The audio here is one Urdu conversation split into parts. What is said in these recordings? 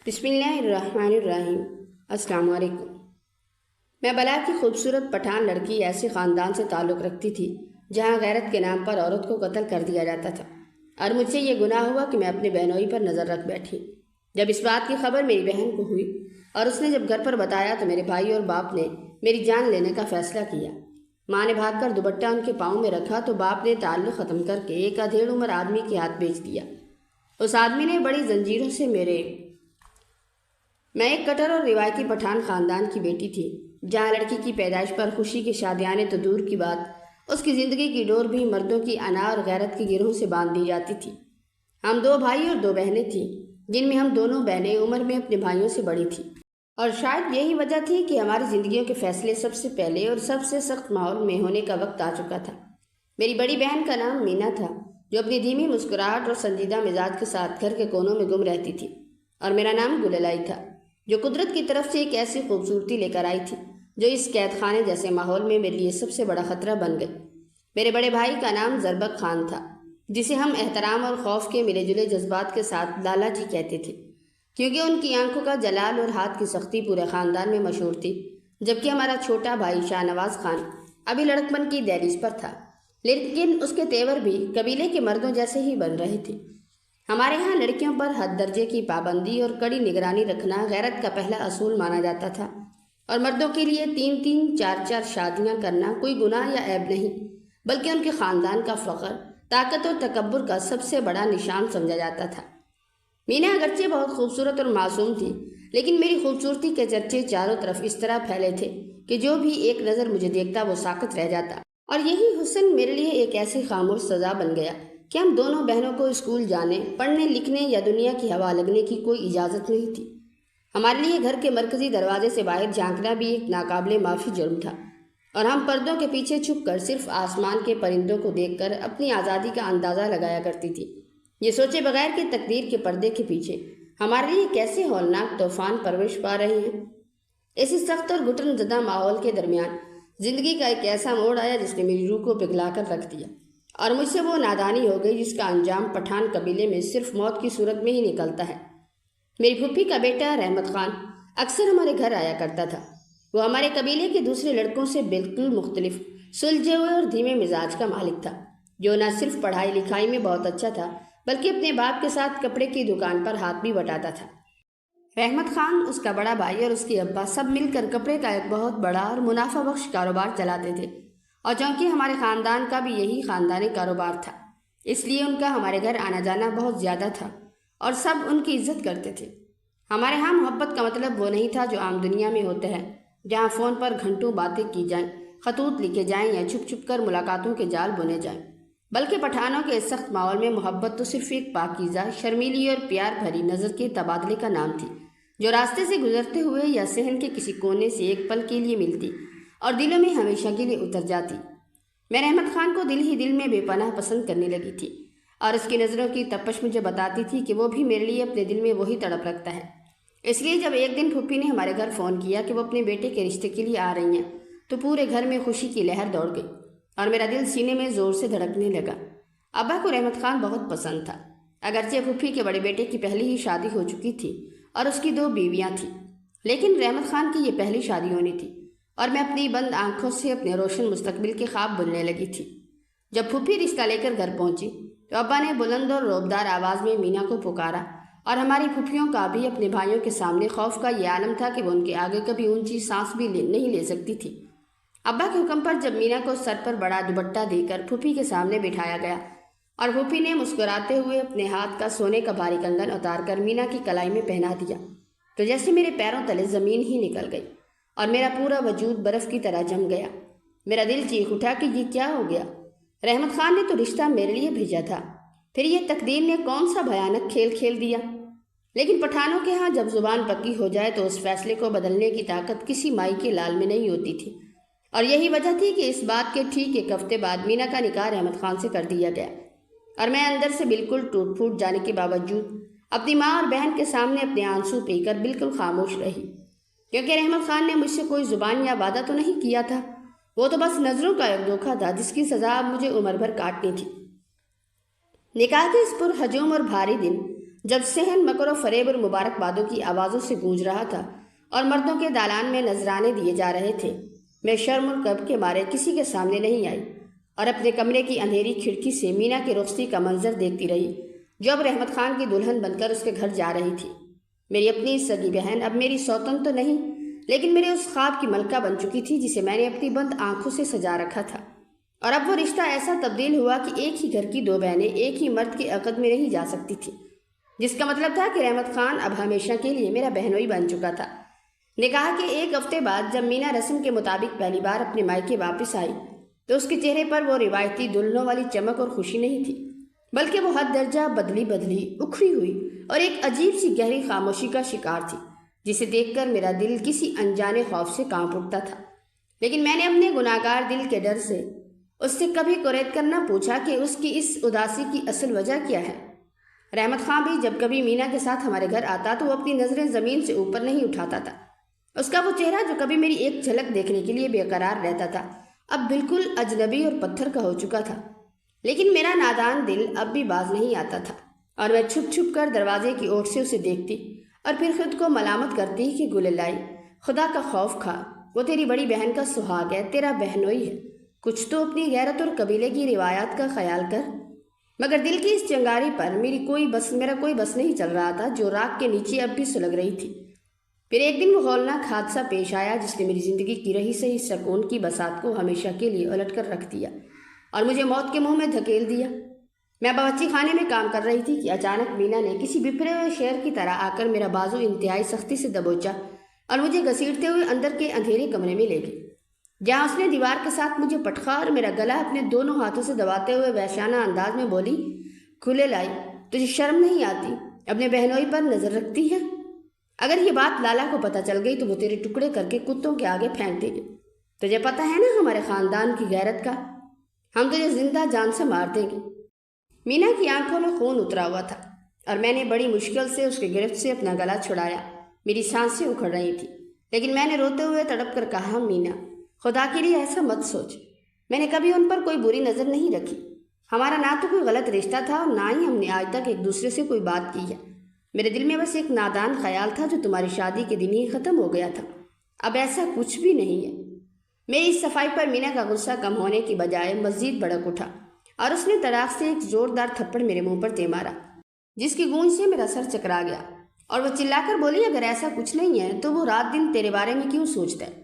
بسم اللہ الرحمن الرحیم۔ السلام علیکم۔ میں بلا کی خوبصورت پٹھان لڑکی ایسے خاندان سے تعلق رکھتی تھی جہاں غیرت کے نام پر عورت کو قتل کر دیا جاتا تھا، اور مجھ سے یہ گناہ ہوا کہ میں اپنے بہنوئی پر نظر رکھ بیٹھی۔ جب اس بات کی خبر میری بہن کو ہوئی اور اس نے جب گھر پر بتایا تو میرے بھائی اور باپ نے میری جان لینے کا فیصلہ کیا۔ ماں نے بھاگ کر دوپٹہ ان کے پاؤں میں رکھا تو باپ نے تعلق ختم کر کے ایک ادھیڑ عمر آدمی کے ہاتھ بیچ دیا۔ اس آدمی نے بڑی زنجیروں سے میں ایک کٹر اور روایتی پٹھان خاندان کی بیٹی تھی، جہاں لڑکی کی پیدائش پر خوشی کی شادیانے تو دور کی بات، اس کی زندگی کی ڈور بھی مردوں کی انا اور غیرت کے گروہ سے باندھ دی جاتی تھی۔ ہم 2 بھائی اور 2 بہنیں تھیں، جن میں ہم دونوں بہنیں عمر میں اپنے بھائیوں سے بڑی تھیں، اور شاید یہی وجہ تھی کہ ہماری زندگیوں کے فیصلے سب سے پہلے اور سب سے سخت ماحول میں ہونے کا وقت آ چکا تھا۔ میری بڑی بہن کا نام مینا تھا، جو اپنی دھیمی مسکراہٹ اور سنجیدہ مزاج کے ساتھ گھر کے کونوں میں گم رہتی تھی، اور میرا نام گللائی تھا، جو قدرت کی طرف سے ایک ایسی خوبصورتی لے کر آئی تھی جو اس قید خانے جیسے ماحول میں میرے لیے سب سے بڑا خطرہ بن گئی۔ میرے بڑے بھائی کا نام زربک خان تھا، جسے ہم احترام اور خوف کے ملے جلے جذبات کے ساتھ لالا جی کہتے تھے، کیونکہ ان کی آنکھوں کا جلال اور ہاتھ کی سختی پورے خاندان میں مشہور تھی۔ جبکہ ہمارا چھوٹا بھائی شاہ نواز خان ابھی لڑکپن کی دہلیز پر تھا، لیکن اس کے تیور بھی قبیلے کے مردوں جیسے ہی بن رہے تھے۔ ہمارے ہاں لڑکیوں پر حد درجے کی پابندی اور کڑی نگرانی رکھنا غیرت کا پہلا اصول مانا جاتا تھا، اور مردوں کے لیے 3 4 شادیاں کرنا کوئی گناہ یا عیب نہیں، بلکہ ان کے خاندان کا فخر، طاقت اور تکبر کا سب سے بڑا نشان سمجھا جاتا تھا۔ مینا اگرچہ بہت خوبصورت اور معصوم تھی، لیکن میری خوبصورتی کے چرچے چاروں طرف اس طرح پھیلے تھے کہ جو بھی ایک نظر مجھے دیکھتا وہ ساکت رہ جاتا، اور یہی حسن میرے لیے ایک ایسی خاموش سزا بن گیا کہ ہم دونوں بہنوں کو اسکول جانے، پڑھنے لکھنے یا دنیا کی ہوا لگنے کی کوئی اجازت نہیں تھی۔ ہمارے لیے گھر کے مرکزی دروازے سے باہر جھانکنا بھی ایک ناقابل معافی جرم تھا، اور ہم پردوں کے پیچھے چھپ کر صرف آسمان کے پرندوں کو دیکھ کر اپنی آزادی کا اندازہ لگایا کرتی تھی، یہ سوچے بغیر کہ تقدیر کے پردے کے پیچھے ہمارے لیے کیسے ہولناک طوفان پرورش پا رہے ہیں۔ اسی سخت اور گھٹن زدہ ماحول کے درمیان زندگی کا ایک ایسا موڑ آیا جس نے میری روح کو پگھلا کر رکھ دیا، اور مجھ سے وہ نادانی ہو گئی جس کا انجام پٹھان قبیلے میں صرف موت کی صورت میں ہی نکلتا ہے۔ میری پھوپھی کا بیٹا رحمت خان اکثر ہمارے گھر آیا کرتا تھا۔ وہ ہمارے قبیلے کے دوسرے لڑکوں سے بالکل مختلف، سلجھے ہوئے اور دھیمے مزاج کا مالک تھا، جو نہ صرف پڑھائی لکھائی میں بہت اچھا تھا بلکہ اپنے باپ کے ساتھ کپڑے کی دکان پر ہاتھ بھی بٹاتا تھا۔ رحمت خان، اس کا بڑا بھائی اور اس کے ابا سب مل کر کپڑے کا ایک بہت بڑا اور منافع بخش کاروبار چلاتے تھے، اور چونکہ ہمارے خاندان کا بھی یہی خاندانی کاروبار تھا، اس لیے ان کا ہمارے گھر آنا جانا بہت زیادہ تھا، اور سب ان کی عزت کرتے تھے۔ ہمارے ہاں محبت کا مطلب وہ نہیں تھا جو عام دنیا میں ہوتا ہے، جہاں فون پر گھنٹوں باتیں کی جائیں، خطوط لکھے جائیں یا چھپ چھپ کر ملاقاتوں کے جال بنے جائیں، بلکہ پٹھانوں کے اس سخت ماحول میں محبت تو صرف ایک پاکیزہ، شرمیلی اور پیار بھری نظر کے تبادلے کا نام تھی، جو راستے سے گزرتے ہوئے یا صحن کے کسی کونے سے ایک پل کے لیے ملتی اور دلوں میں ہمیشہ کے لیے اتر جاتی۔ میں رحمت خان کو دل ہی دل میں بے پناہ پسند کرنے لگی تھی، اور اس کی نظروں کی تپش مجھے بتاتی تھی کہ وہ بھی میرے لیے اپنے دل میں وہی تڑپ رکھتا ہے۔ اس لیے جب ایک دن پھوپھی نے ہمارے گھر فون کیا کہ وہ اپنے بیٹے کے رشتے کے لیے آ رہی ہیں تو پورے گھر میں خوشی کی لہر دوڑ گئی، اور میرا دل سینے میں زور سے دھڑکنے لگا۔ ابا کو رحمت خان بہت پسند تھا، اگرچہ پھوپھی کے بڑے بیٹے کی پہلی ہی شادی ہو چکی تھی اور اس کی 2 بیویاں تھیں، لیکن رحمت خان کی یہ پہلی شادی ہونی تھی، اور میں اپنی بند آنکھوں سے اپنے روشن مستقبل کے خواب بننے لگی تھی۔ جب پھوپھی رشتہ لے کر گھر پہنچی تو ابا نے بلند اور روبدار آواز میں مینا کو پکارا، اور ہماری پھوپھیوں کا بھی اپنے بھائیوں کے سامنے خوف کا یہ عالم تھا کہ وہ ان کے آگے کبھی اونچی سانس بھی نہیں لے سکتی تھی۔ ابا کے حکم پر جب مینا کو سر پر بڑا دوپٹہ دے کر پھوپھی کے سامنے بٹھایا گیا، اور پھوپھی نے مسکراتے ہوئے اپنے ہاتھ کا سونے کا بھاری کنگن اتار کر مینا کی کلائی میں پہنا دیا، تو جیسے میرے پیروں تلے زمین ہی نکل گئی اور میرا پورا وجود برف کی طرح جم گیا۔ میرا دل چیخ اٹھا کہ یہ کیا ہو گیا؟ رحمت خان نے تو رشتہ میرے لیے بھیجا تھا، پھر یہ تقدیر نے کون سا بھیانک کھیل کھیل دیا؟ لیکن پٹھانوں کے ہاں جب زبان پکی ہو جائے تو اس فیصلے کو بدلنے کی طاقت کسی مائی کے لال میں نہیں ہوتی تھی، اور یہی وجہ تھی کہ اس بات کے ٹھیک 1 ہفتے بعد مینا کا نکاح رحمت خان سے کر دیا گیا، اور میں اندر سے بالکل ٹوٹ پھوٹ جانے کے باوجود اپنی ماں اور بہن کے سامنے اپنے آنسو پی کر بالکل خاموش رہی، کیونکہ رحمت خان نے مجھ سے کوئی زبان یا وعدہ تو نہیں کیا تھا، وہ تو بس نظروں کا ایک دھوکہ تھا جس کی سزا اب مجھے عمر بھر کاٹنی تھی۔ نکاح کے اس پر ہجوم اور بھاری دن جب صحن مکر و فریب اور مبارکبادوں کی آوازوں سے گونج رہا تھا اور مردوں کے دالان میں نذرانے دیے جا رہے تھے، میں شرم اور کب کے مارے کسی کے سامنے نہیں آئی اور اپنے کمرے کی اندھیری کھڑکی سے مینا کی رخصتی کا منظر دیکھتی رہی، جو اب رحمت خان کی دلہن بن کر اس کے گھر جا رہی تھی۔ میری اپنی سگی بہن اب میری سوتن تو نہیں، لیکن میرے اس خواب کی ملکہ بن چکی تھی جسے میں نے اپنی بند آنکھوں سے سجا رکھا تھا۔ اور اب وہ رشتہ ایسا تبدیل ہوا کہ ایک ہی گھر کی دو بہنیں ایک ہی مرد کے عقد میں نہیں جا سکتی تھی، جس کا مطلب تھا کہ رحمت خان اب ہمیشہ کے لیے میرا بہنوئی بن چکا تھا۔ نکاح کے ایک ہفتے بعد جب مینا رسم کے مطابق پہلی بار اپنے مائکے واپس آئی تو اس کے چہرے پر وہ روایتی دلہنوں والی چمک اور خوشی نہیں تھی، بلکہ وہ حد درجہ بدلی اکھڑی ہوئی اور ایک عجیب سی گہری خاموشی کا شکار تھی، جسے دیکھ کر میرا دل کسی انجانے خوف سے کانپ اٹھتا تھا۔ لیکن میں نے اپنے گناہگار دل کے ڈر سے اس سے کبھی قریت کر نہ پوچھا کہ اس کی اس اداسی کی اصل وجہ کیا ہے۔ رحمت خان بھی جب کبھی مینا کے ساتھ ہمارے گھر آتا تو وہ اپنی نظریں زمین سے اوپر نہیں اٹھاتا تھا۔ اس کا وہ چہرہ جو کبھی میری ایک جھلک دیکھنے کے لیے بے قرار رہتا تھا، اب بالکل اجنبی اور پتھر کا ہو چکا تھا۔ لیکن میرا نادان دل اب بھی باز نہیں آتا تھا اور میں چھپ چھپ کر دروازے کی اوٹ سے اسے دیکھتی اور پھر خود کو ملامت کرتی کہ گل لائی، خدا کا خوف کھا، وہ تیری بڑی بہن کا سہاگ ہے، تیرا بہنوئی ہے، کچھ تو اپنی غیرت اور قبیلے کی روایات کا خیال کر۔ مگر دل کی اس چنگاری پر میرا کوئی بس نہیں چل رہا تھا جو راکھ کے نیچے اب بھی سلگ رہی تھی۔ پھر ایک دن وہ ہولناک حادثہ پیش آیا جس نے میری زندگی کی رہی سہی سکون کی بساط کو ہمیشہ کے لیے الٹ کر رکھ دیا اور مجھے موت کے منہ میں دھکیل دیا۔ میں باورچی خانے میں کام کر رہی تھی کہ اچانک مینا نے کسی بپھرے ہوئے شیر کی طرح آ کر میرا بازو انتہائی سختی سے دبوچا اور مجھے گھسیٹتے ہوئے اندر کے اندھیرے کمرے میں لے گئی، جہاں اس نے دیوار کے ساتھ مجھے پٹخا اور میرا گلا اپنے دونوں ہاتھوں سے دباتے ہوئے وحشانہ انداز میں بولی، کھلے لائی، تجھے شرم نہیں آتی؟ اپنے بہنوئی پر نظر رکھتی ہے؟ اگر یہ بات لالا کو پتہ چل گئی تو وہ تیرے ٹکڑے کر کے کتوں کے آگے پھینک دے گی۔ تجھے پتہ ہے نا ہمارے خاندان کی غیرت کا، ہم تجھے زندہ جان سے مار دیں گے۔ مینا کی آنکھوں میں خون اترا ہوا تھا اور میں نے بڑی مشکل سے اس کی گرفت سے اپنا گلا چھڑایا۔ میری سانسیں اکھڑ رہی تھیں، لیکن میں نے روتے ہوئے تڑپ کر کہا، مینا خدا کے لیے ایسا مت سوچ، میں نے کبھی ان پر کوئی بری نظر نہیں رکھی، ہمارا نہ تو کوئی غلط رشتہ تھا اور نہ ہی ہم نے آج تک ایک دوسرے سے کوئی بات کی ہے۔ میرے دل میں بس ایک نادان خیال تھا جو تمہاری شادی کے دن ہی ختم ہو گیا تھا، اب ایسا کچھ بھی نہیں ہے۔ میری اس صفائی پر مینا کا غصہ کم ہونے کی بجائے مزید بھڑک اٹھا اور اس نے تڑاک سے ایک زوردار تھپڑ میرے منہ پر دے مارا، جس کی گونج سے میرا سر چکرا گیا اور وہ چلا کر بولی، اگر ایسا کچھ نہیں ہے تو وہ رات دن تیرے بارے میں کیوں سوچتا ہے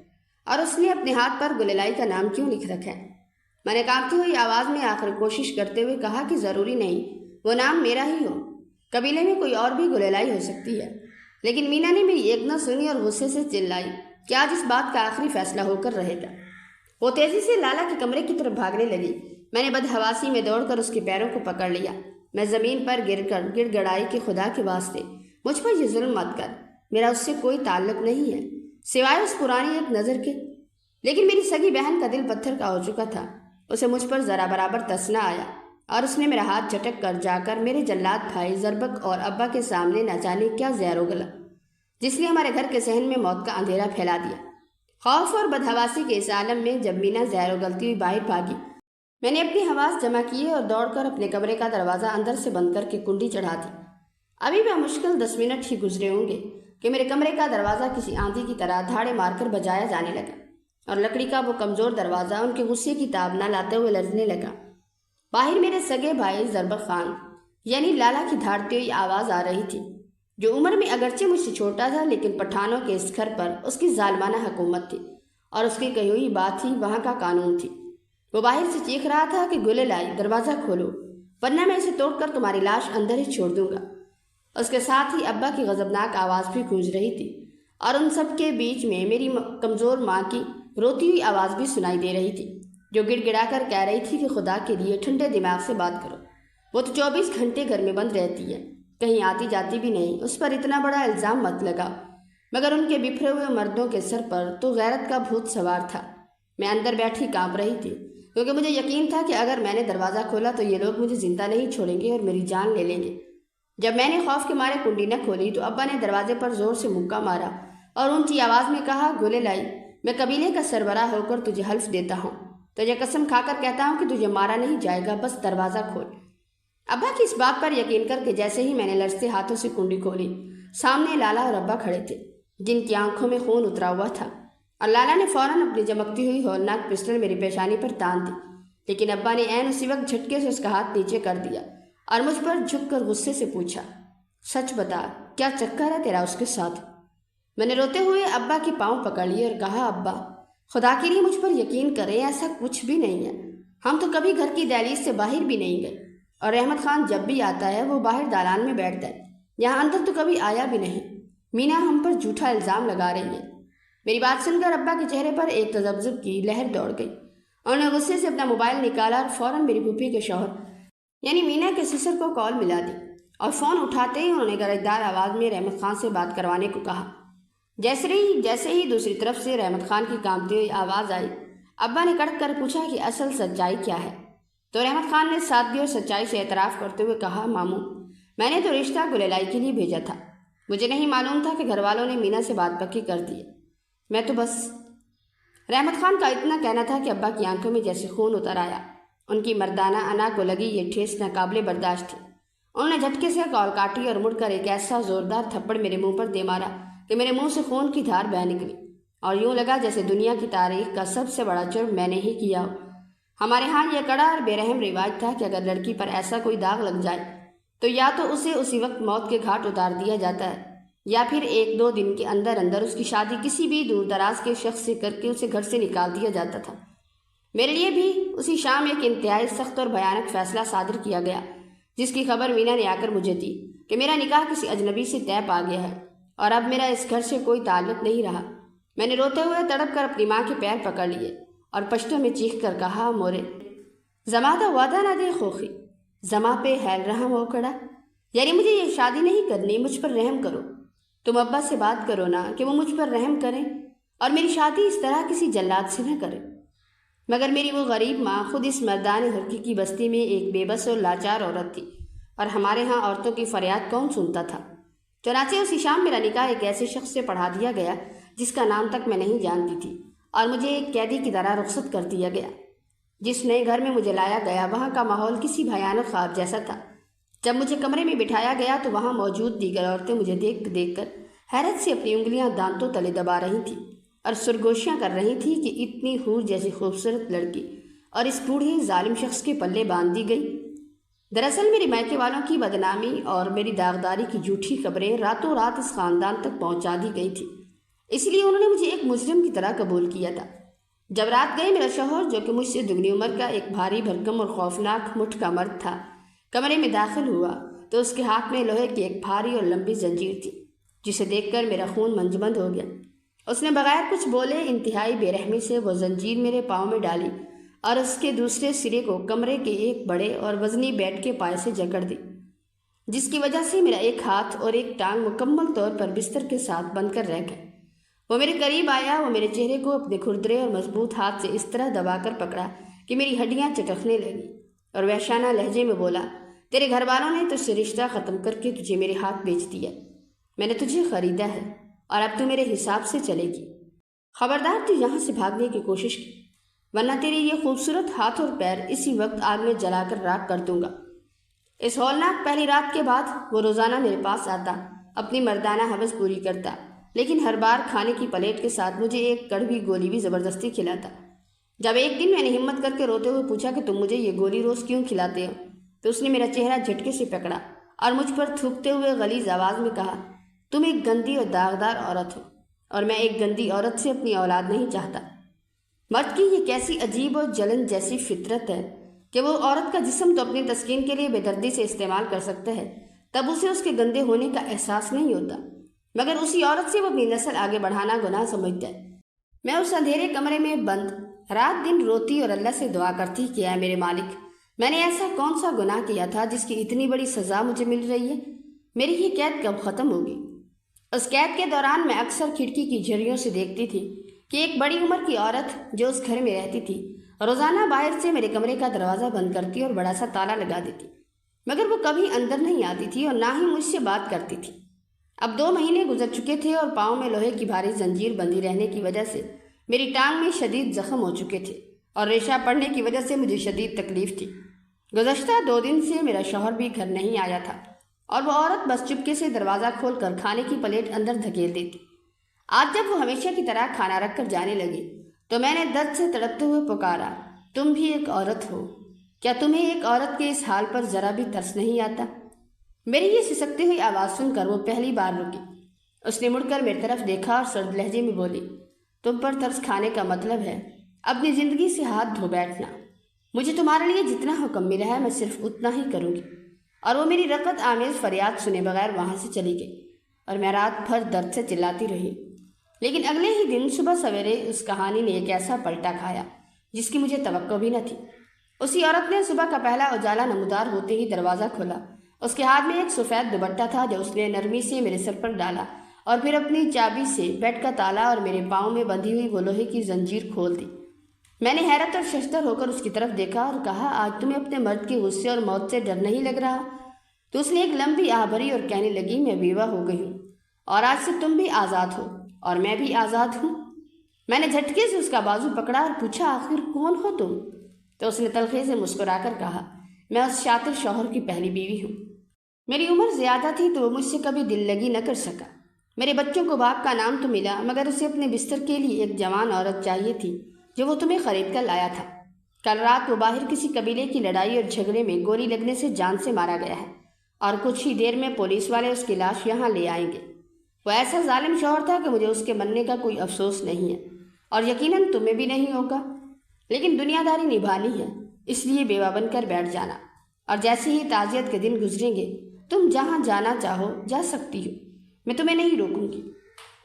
اور اس نے اپنے ہاتھ پر گللائی کا نام کیوں لکھ رکھا ہے؟ میں نے کانپتی ہوئی آواز میں آخر کوشش کرتے ہوئے کہا کہ ضروری نہیں وہ نام میرا ہی ہو، قبیلے میں کوئی اور بھی گللائی ہو سکتی ہے۔ لیکن مینا نے میری ایک نہ سنی اور غصے سے چلائی کہ آج اس بات کا آخری فیصلہ ہو کر رہے گا۔ وہ تیزی سے لالا کے کمرے کی طرف بھاگنے لگی۔ میں نے بدحواسی میں دوڑ کر اس کے پیروں کو پکڑ لیا۔ میں زمین پر گر کر گڑ گڑائی کہ خدا کے واسطے مجھ پر یہ ظلم مت کر، میرا اس سے کوئی تعلق نہیں ہے سوائے اس پرانی ایک نظر کے۔ لیکن میری سگی بہن کا دل پتھر کا ہو چکا تھا، اسے مجھ پر ذرا برابر ترس نہ آیا اور اس نے میرا ہاتھ جھٹک کر جا کر میرے جلاد بھائی زربک اور ابا کے سامنے نہ جانے کیا زہر اگلا، جس نے ہمارے گھر کے صحن میں موت کا اندھیرا پھیلا دیا۔ خوف اور بدحواسی کے اس عالم میں جب مینا زہر اگلتی ہوئی باہر بھاگی، میں نے اپنی حواس جمع کیے اور دوڑ کر اپنے کمرے کا دروازہ اندر سے بند کر کے کنڈی چڑھا دی۔ ابھی بھی مشکل 10 منٹ ہی گزرے ہوں گے کہ میرے کمرے کا دروازہ کسی آندھی کی طرح دھاڑے مار کر بجایا جانے لگا اور لکڑی کا وہ کمزور دروازہ ان کے غصے کی تاب نہ لاتے ہوئے لرزنے لگا۔ باہر میرے سگے بھائی زربک خان یعنی لالا کی دھاڑتی ہوئی آواز آ رہی تھی، جو عمر میں اگرچہ مجھ سے چھوٹا تھا لیکن پٹھانوں کے اس گھر پر اس کی ظالمانہ حکومت تھی اور اس کی کہی ہوئی بات ہی وہاں کا قانون تھی۔ وہ باہر سے چیخ رہا تھا کہ گلے لائی، دروازہ کھولو ورنہ میں اسے توڑ کر تمہاری لاش اندر ہی چھوڑ دوں گا۔ اس کے ساتھ ہی ابا کی غضبناک آواز بھی گونج رہی تھی اور ان سب کے بیچ میں میری کمزور ماں کی روتی ہوئی آواز بھی سنائی دے رہی تھی، جو گڑ گڑا کر کہہ رہی تھی کہ خدا کے لیے ٹھنڈے دماغ سے بات کرو، وہ تو 24 گھنٹے گھر میں بند رہتی ہے، کہیں آتی جاتی بھی نہیں، اس پر اتنا بڑا الزام مت لگاؤ۔ مگر ان کے بکھرے ہوئے مردوں کے سر پر تو غیرت کا بھوت سوار تھا۔ میں اندر بیٹھی کانپ رہی تھی کیونکہ مجھے یقین تھا کہ اگر میں نے دروازہ کھولا تو یہ لوگ مجھے زندہ نہیں چھوڑیں گے اور میری جان لے لیں گے۔ جب میں نے خوف کے مارے کنڈی نہ کھولی تو ابا نے دروازے پر زور سے مکہ مارا اور اونچی آواز میں کہا، گلے لائی، میں قبیلے کا سربراہ ہو کر تجھے حلف دیتا ہوں، تجھے قسم کھا کر کہتا ہوں کہ تجھے مارا نہیں جائے گا، بس دروازہ کھول۔ ابا کی اس بات پر یقین کر کے جیسے ہی میں نے لرزتے ہاتھوں سے کنڈی کھولی، سامنے لالا اور ابا کھڑے تھے، جن کی آنکھوں میں خون اترا ہوا تھا، اور لالا نے فوراً اپنی چمکتی ہوئی ہولناک پسٹل میری پیشانی پر تان دی، لیکن ابا نے عین اسی وقت جھٹکے سے اس کا ہاتھ نیچے کر دیا اور مجھ پر جھک کر غصے سے پوچھا، سچ بتا، کیا چکر ہے تیرا اس کے ساتھ؟ میں نے روتے ہوئے ابا کے پاؤں پکڑ لیے اور کہا، ابا خدا کے لیے مجھ پر یقین کریں، ایسا کچھ بھی نہیں ہے، ہم تو کبھی گھر کی دہلیز سے باہر بھی نہیں گئے، اور رحمت خان جب بھی آتا ہے وہ باہر دالان میں بیٹھتا ہے، یہاں اندر تو کبھی آیا بھی نہیں۔ مینا ہم پر جھوٹا الزام لگا رہی ہے۔ میری بات سن کر ابا کے چہرے پر ایک تذبذب کی لہر دوڑ گئی۔ انہوں نے غصے سے اپنا موبائل نکالا اور فوراً میری پھوپھی کے شوہر یعنی مینا کے سسر کو کال ملا دی، اور فون اٹھاتے ہی انہوں نے گرجدار آواز میں رحمت خان سے بات کروانے کو کہا۔ جیسے ہی دوسری طرف سے رحمت خان کی کانپتی ہوئی آواز آئی، ابا نے کڑک کر پوچھا کہ اصل سچائی کیا ہے؟ تو رحمت خان نے سادگی اور سچائی سے اعتراف کرتے ہوئے کہا، ماموں، میں نے تو رشتہ گلیلائی کے لیے بھیجا تھا، مجھے نہیں معلوم تھا کہ گھر والوں نے مینا سے بات پکی کر دی ہے، میں تو بس… رحمت خان کا اتنا کہنا تھا کہ ابا کی آنکھوں میں جیسے خون اتر آیا۔ ان کی مردانہ انا کو لگی یہ ٹھیس ناقابل برداشت تھی۔ انہوں نے جھٹکے سے کال کاٹی اور مڑ کر ایک ایسا زوردار تھپڑ میرے منہ پر دے مارا کہ میرے منہ سے خون کی دھار بہہ نکلی، اور یوں لگا جیسے دنیا کی تاریخ کا سب سے بڑا جرم میں نے ہی کیا ہو۔ ہمارے ہاں یہ کڑا اور بے رحم رواج تھا کہ اگر لڑکی پر ایسا کوئی داغ لگ جائے تو یا تو اسے اسی وقت موت کے گھاٹ اتار دیا جاتا ہے، یا پھر 1-2 دن کے اندر اندر اس کی شادی کسی بھی دور دراز کے شخص سے کر کے اسے گھر سے نکال دیا جاتا تھا۔ میرے لیے بھی اسی شام ایک انتہائی سخت اور بھیانک فیصلہ صادر کیا گیا، جس کی خبر مینا نے آ کر مجھے دی کہ میرا نکاح کسی اجنبی سے طے پا گیا ہے اور اب میرا اس گھر سے کوئی تعلق نہیں رہا۔ میں نے روتے ہوئے تڑپ کر اپنی ماں کے پیر پکڑ لیے اور پشتو میں چیخ کر کہا، مورے زما دا وعدہ نہ دے خوخی، زما پہ حیل رحم ہو کڑا، یعنی مجھے یہ شادی نہیں کرنی، مجھ پر رحم کرو۔ تم ابا سے بات کرو نا کہ وہ مجھ پر رحم کریں اور میری شادی اس طرح کسی جلاد سے نہ کرے۔ مگر میری وہ غریب ماں خود اس مردان ہرکی کی بستی میں ایک بے بس اور لاچار عورت تھی، اور ہمارے ہاں عورتوں کی فریاد کون سنتا تھا؟ چنانچہ اسی شام میرا نکاح ایک ایسے شخص سے پڑھا دیا گیا جس کا نام تک میں نہیں جانتی تھی، اور مجھے ایک قیدی کی طرح رخصت کر دیا گیا۔ جس نئے گھر میں مجھے لایا گیا وہاں کا ماحول کسی بھیانک خواب جیسا تھا۔ جب مجھے کمرے میں بٹھایا گیا تو وہاں موجود دیگر عورتیں مجھے دیکھ کر حیرت سے اپنی انگلیاں دانتوں تلے دبا رہی تھیں اور سرگوشیاں کر رہی تھیں کہ اتنی حور جیسی خوبصورت لڑکی اور اس بوڑھے ظالم شخص کے پلے باندھ دی گئی۔ دراصل میری مائکے والوں کی بدنامی اور میری داغداری کی جھوٹی خبریں راتوں رات اس خاندان تک پہنچا دی گئی تھی، اس لیے انہوں نے مجھے ایک مجرم کی طرح قبول کیا تھا۔ جب رات گئی میرا شوہر، جو کہ مجھ سے دگنی عمر کا ایک بھاری بھرکم اور خوفناک مٹھ کا مرد تھا، کمرے میں داخل ہوا تو اس کے ہاتھ میں لوہے کی ایک بھاری اور لمبی زنجیر تھی، جسے دیکھ کر میرا خون منجمد ہو گیا۔ اس نے بغیر کچھ بولے انتہائی بے رحمی سے وہ زنجیر میرے پاؤں میں ڈالی اور اس کے دوسرے سرے کو کمرے کے ایک بڑے اور وزنی بیڈ کے پائے سے جکڑ دی، جس کی وجہ سے میرا ایک ہاتھ اور ایک ٹانگ مکمل طور پر بستر کے ساتھ بند کر رہ گئے۔ وہ میرے قریب آیا، وہ میرے چہرے کو اپنے کھردرے اور مضبوط ہاتھ سے اس طرح دبا کر پکڑا کہ میری ہڈیاں چٹکنے لگیں، اور وحشانہ لہجے میں بولا، تیرے گھر والوں نے تجھ سے رشتہ ختم کر کے تجھے میرے ہاتھ بیچ دیا، میں نے تجھے خریدا ہے اور اب تو میرے حساب سے چلے گی۔ خبردار تو یہاں سے بھاگنے کی کوشش کی، ورنہ تیری یہ خوبصورت ہاتھ اور پیر اسی وقت آگ میں جلا کر راکھ کر دوں گا۔ اس ہولناک پہلی رات کے بعد وہ روزانہ میرے پاس آتا، اپنی مردانہ حوث پوری کرتا، لیکن ہر بار کھانے کی پلیٹ کے ساتھ مجھے ایک کڑوی گولی بھی زبردستی کھلاتا۔ جب ایک دن میں نے ہمت کر کے روتے ہوئے پوچھا کہ تم مجھے یہ گولی روز کیوں کھلاتے ہو، تو اس نے میرا چہرہ جھٹکے سے پکڑا اور مجھ پر تھوکتے ہوئے غلیظ آواز میں کہا، تم ایک گندی اور داغدار عورت ہو، اور میں ایک گندی عورت سے اپنی اولاد نہیں چاہتا۔ مرد کی یہ کیسی عجیب اور جلن جیسی فطرت ہے کہ وہ عورت کا جسم تو اپنی تسکین کے لیے بے دردی سے استعمال کر سکتا ہے، تب اسے اس کے گندے ہونے کا احساس نہیں ہوتا، مگر اسی عورت سے وہ اپنی نسل آگے بڑھانا گناہ سمجھتا ہے۔ میں اس اندھیرے کمرے میں بند رات دن روتی اور اللہ سے دعا کرتی کہ اے میرے مالک، میں نے ایسا کون سا گناہ کیا تھا جس کی اتنی بڑی سزا مجھے مل رہی ہے؟ میری یہ قید کب ختم ہوگی؟ اس قید کے دوران میں اکثر کھڑکی کی جھریوں سے دیکھتی تھی کہ ایک بڑی عمر کی عورت جو اس گھر میں رہتی تھی روزانہ باہر سے میرے کمرے کا دروازہ بند کرتی اور بڑا سا تالا لگا دیتی، مگر وہ کبھی اندر نہیں آتی تھی اور نہ ہی مجھ سے بات کرتی تھی۔ اب 2 مہینے گزر چکے تھے اور پاؤں میں لوہے کی بھاری زنجیر بندھی رہنے کی وجہ سے میری ٹانگ میں شدید زخم ہو چکے تھے، اور ریشہ پڑنے کی وجہ سے مجھے شدید تکلیف تھی۔ گزشتہ 2 دن سے میرا شوہر بھی گھر نہیں آیا تھا اور وہ عورت بس چپکے سے دروازہ کھول کر کھانے کی پلیٹ اندر دھکیل دیتی۔ آج جب وہ ہمیشہ کی طرح کھانا رکھ کر جانے لگی تو میں نے درد سے تڑپتے ہوئے پکارا، تم بھی ایک عورت ہو، کیا تمہیں ایک عورت کے اس حال پر ذرا بھی ترس نہیں آتا؟ میری یہ سسکتی ہوئی آواز سن کر وہ پہلی بار رکی۔ اس نے مڑ کر میری طرف دیکھا اور سرد لہجے میں بولی، تم پر ترس کھانے کا مطلب ہے اپنی زندگی سے ہاتھ دھو بیٹھنا۔ مجھے تمہارے لیے جتنا حکم ملا ہے میں صرف اتنا ہی کروں گی۔ اور وہ میری رغبت آمیز فریاد سنے بغیر وہاں سے چلی گئی اور میں رات بھر درد سے چلاتی رہی۔ لیکن اگلے ہی دن صبح سویرے اس کہانی نے ایک ایسا پلٹا کھایا جس کی مجھے توقع بھی نہ تھی۔ اسی عورت نے صبح کا پہلا اجالا نمودار ہوتے ہی دروازہ کھولا۔ اس کے ہاتھ میں ایک سفید دوپٹہ تھا جو اس نے نرمی سے میرے سر پر ڈالا اور پھر اپنی چابی سے بیڈ کا تالا اور میرے پاؤں میں بندھی ہوئی وہ لوہے کی زنجیر کھول دی۔ میں نے حیرت اور ششدر ہو کر اس کی طرف دیکھا اور کہا، آج تمہیں اپنے مرد کے غصے اور موت سے ڈر نہیں لگ رہا؟ تو اس نے ایک لمبی آہ بھری اور کہنے لگی، میں بیوہ ہو گئی ہوں اور آج سے تم بھی آزاد ہو اور میں بھی آزاد ہوں۔ میں نے جھٹکے سے اس کا بازو پکڑا اور پوچھا، آخر کون ہو تم؟ تو اس نے تلخی سے مسکرا کر کہا، میں اس شاطر شوہر کی پہلی بیوی ہوں۔ میری عمر زیادہ تھی تو وہ مجھ سے کبھی دل لگی نہ کر سکا۔ میرے بچوں کو باپ کا نام تو ملا مگر اسے اپنے بستر کے لیے ایک جوان عورت چاہیے تھی جو وہ تمہیں خرید کر لایا تھا۔ کل رات وہ باہر کسی قبیلے کی لڑائی اور جھگڑے میں گولی لگنے سے جان سے مارا گیا ہے اور کچھ ہی دیر میں پولیس والے اس کی لاش یہاں لے آئیں گے۔ وہ ایسا ظالم شوہر تھا کہ مجھے اس کے مرنے کا کوئی افسوس نہیں ہے اور یقیناً تمہیں بھی نہیں ہوگا، لیکن دنیا داری نبھانی ہے، اس لیے بیوہ بن کر بیٹھ جانا اور جیسے ہی تعزیت کے دن گزریں گے تم جہاں جانا چاہو جا سکتی ہو، میں تمہیں نہیں روکوں گی۔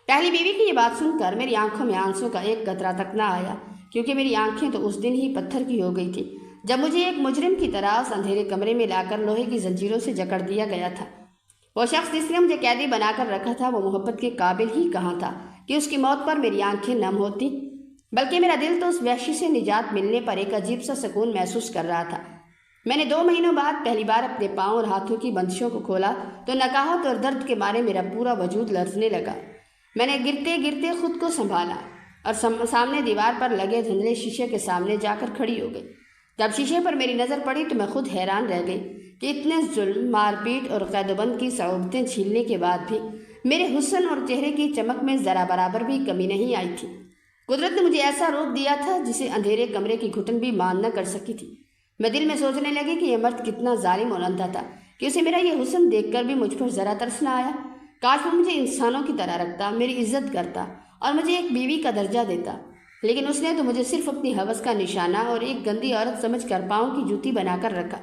پہلی بیوی کی یہ بات سن کر میری آنکھوں میں آنسوں کا ایک قطرہ تک نہ آیا، کیونکہ میری آنکھیں تو اس دن ہی پتھر کی ہو گئی تھی جب مجھے ایک مجرم کی طرح اس اندھیرے کمرے میں لا کر لوہے کی زنجیروں سے جکڑ دیا گیا تھا۔ وہ شخص جس نے مجھے قیدی بنا کر رکھا تھا وہ محبت کے قابل ہی کہاں تھا کہ اس کی موت پر میری آنکھیں نم ہوتی، بلکہ میرا دل تو اس وحشی سے نجات ملنے پر ایک عجیب سا سکون محسوس کر رہا تھا۔ میں نے 2 مہینوں بعد پہلی بار اپنے پاؤں اور ہاتھوں کی بندشوں کو کھولا تو نقاہت اور درد کے مارے میرا پورا وجود لرزنے لگا۔ میں نے گرتے گرتے خود کو سنبھالا اور سامنے دیوار پر لگے دھندلے شیشے کے سامنے جا کر کھڑی ہو گئی۔ جب شیشے پر میری نظر پڑی تو میں خود حیران رہ گئی کہ اتنے ظلم، مار پیٹ اور قید و بند کی صعوبتیں جھیلنے کے بعد بھی میرے حسن اور چہرے کی چمک میں ذرا برابر بھی کمی نہیں آئی تھی۔ قدرت نے مجھے ایسا روپ دیا تھا جسے اندھیرے کمرے کی گھٹن بھی مان نہ کر سکی تھی۔ میں دل میں سوچنے لگی کہ یہ مرد کتنا ظالم اور اندھا تھا کہ اسے میرا یہ حسن دیکھ کر بھی مجھ پر ذرا ترس نہ آیا۔ کاش وہ مجھے انسانوں کی طرح رکھتا، میری عزت کرتا اور مجھے ایک بیوی کا درجہ دیتا، لیکن اس نے تو مجھے صرف اپنی ہوس کا نشانہ اور ایک گندی عورت سمجھ کر پاؤں کی جوتی بنا کر رکھا۔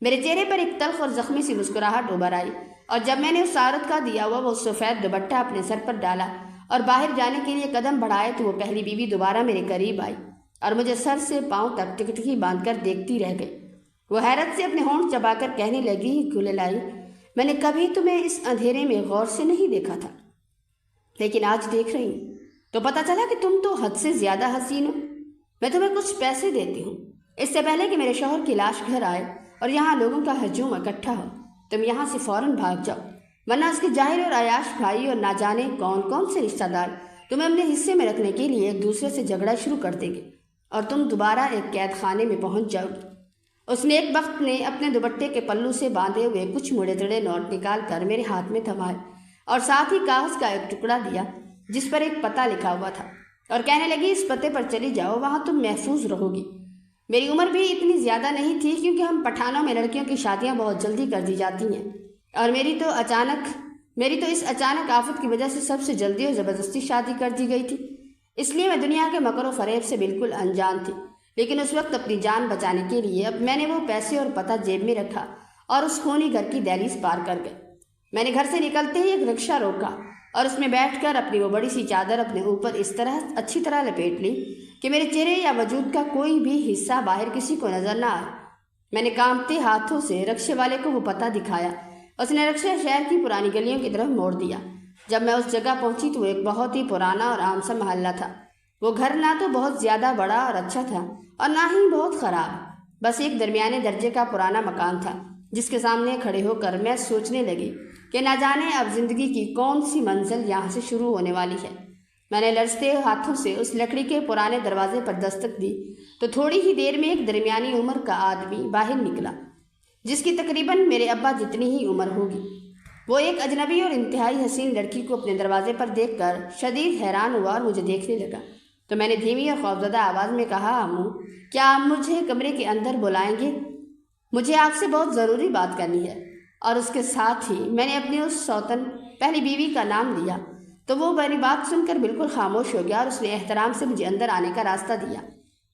میرے چہرے پر ایک تلخ اور زخمی سی مسکراہٹ ابھر آئی اور جب میں نے اس عورت کا دیا ہوا وہ سفید دوپٹہ اپنے سر پر ڈالا اور باہر جانے کے لیے قدم بڑھائے تو وہ پہلی بیوی دوبارہ میرے قریب آئی اور مجھے سر سے پاؤں تک ٹکٹکی باندھ کر دیکھتی رہ گئی۔ وہ حیرت سے اپنے ہونٹ چبا کر کہنے لگی، گللائی، میں نے کبھی تمہیں اس اندھیرے میں غور سے نہیں دیکھا تھا، لیکن آج دیکھ رہی ہوں تو پتہ چلا کہ تم تو حد سے زیادہ حسین ہو۔ میں تمہیں کچھ پیسے دیتی ہوں، اس سے پہلے کہ میرے شوہر کی لاش گھر آئے اور یہاں لوگوں کا ہجوم اکٹھا ہو، تم یہاں سے فوراً بھاگ جاؤ، ورنہ اس کے جاہل اور عیاش بھائی اور نہ جانے کون کون سے رشتہ دار تمہیں اپنے حصے میں رکھنے کے لیے ایک دوسرے سے جھگڑا شروع کر دیں گے اور تم دوبارہ ایک قید خانے میں پہنچ جاؤ گی۔ اس نے ایک وقت نے اپنے دوپٹے کے پلو سے باندھے ہوئے کچھ مڑے تڑے نوٹ نکال کر میرے ہاتھ میں تھمائے اور ساتھ ہی کاغذ کا ایک ٹکڑا دیا جس پر ایک پتہ لکھا ہوا تھا اور کہنے لگی، اس پتے پر چلی جاؤ، وہاں تم محفوظ رہو گی۔ میری عمر بھی اتنی زیادہ نہیں تھی کیونکہ ہم پٹھانوں میں لڑکیوں کی شادیاں بہت جلدی کر دی جاتی ہیں اور میری تو اس اچانک آفت کی وجہ سے سب سے جلدی اور زبردستی شادی کر دی گئی تھی، اس لیے میں دنیا کے مکر و فریب سے بالکل انجان تھی۔ لیکن اس وقت اپنی جان بچانے کے لیے اب میں نے وہ پیسے اور پتہ جیب میں رکھا اور اس خونی گھر کی دہلیز پار کر گئی۔ میں نے گھر سے نکلتے ہی ایک رکشہ روکا اور اس میں بیٹھ کر اپنی وہ بڑی سی چادر اپنے اوپر اس طرح اچھی طرح لپیٹ لی کہ میرے چہرے یا وجود کا کوئی بھی حصہ باہر کسی کو نظر نہ آئے۔ میں نے کانپتے ہاتھوں سے رکشے والے کو وہ پتہ دکھایا۔ اس نے رکشہ شہر کی پرانی گلیوں کی طرف موڑ دیا۔ جب میں اس جگہ پہنچی تو وہ ایک بہت ہی پرانا اور عام سا محلہ تھا۔ وہ گھر نہ تو بہت زیادہ بڑا اور اچھا تھا اور نہ ہی بہت خراب، بس ایک درمیانے درجے کا پرانا مکان تھا جس کے سامنے کھڑے ہو کر میں سوچنے لگی کہ نہ جانے اب زندگی کی کون سی منزل یہاں سے شروع ہونے والی ہے۔ میں نے لرزتے ہاتھوں سے اس لکڑی کے پرانے دروازے پر دستک دی تو تھوڑی ہی دیر میں ایک درمیانی عمر کا آدمی باہر نکلا، جس کی تقریباً میرے ابا جتنی ہی عمر ہوگی۔ وہ ایک اجنبی اور انتہائی حسین لڑکی کو اپنے دروازے پر دیکھ کر شدید حیران ہوا اور مجھے دیکھنے لگا۔ تو میں نے دھیمی اور خوفزدہ آواز میں کہا، امو، کیا آپ مجھے کمرے کے اندر بلائیں گے؟ مجھے آپ سے بہت ضروری بات کرنی ہے۔ اور اس کے ساتھ ہی میں نے اپنی اس سوتن پہلی بیوی کا نام لیا۔ تو وہ میری بات سن کر بالکل خاموش ہو گیا اور اس نے احترام سے مجھے اندر آنے کا راستہ دیا۔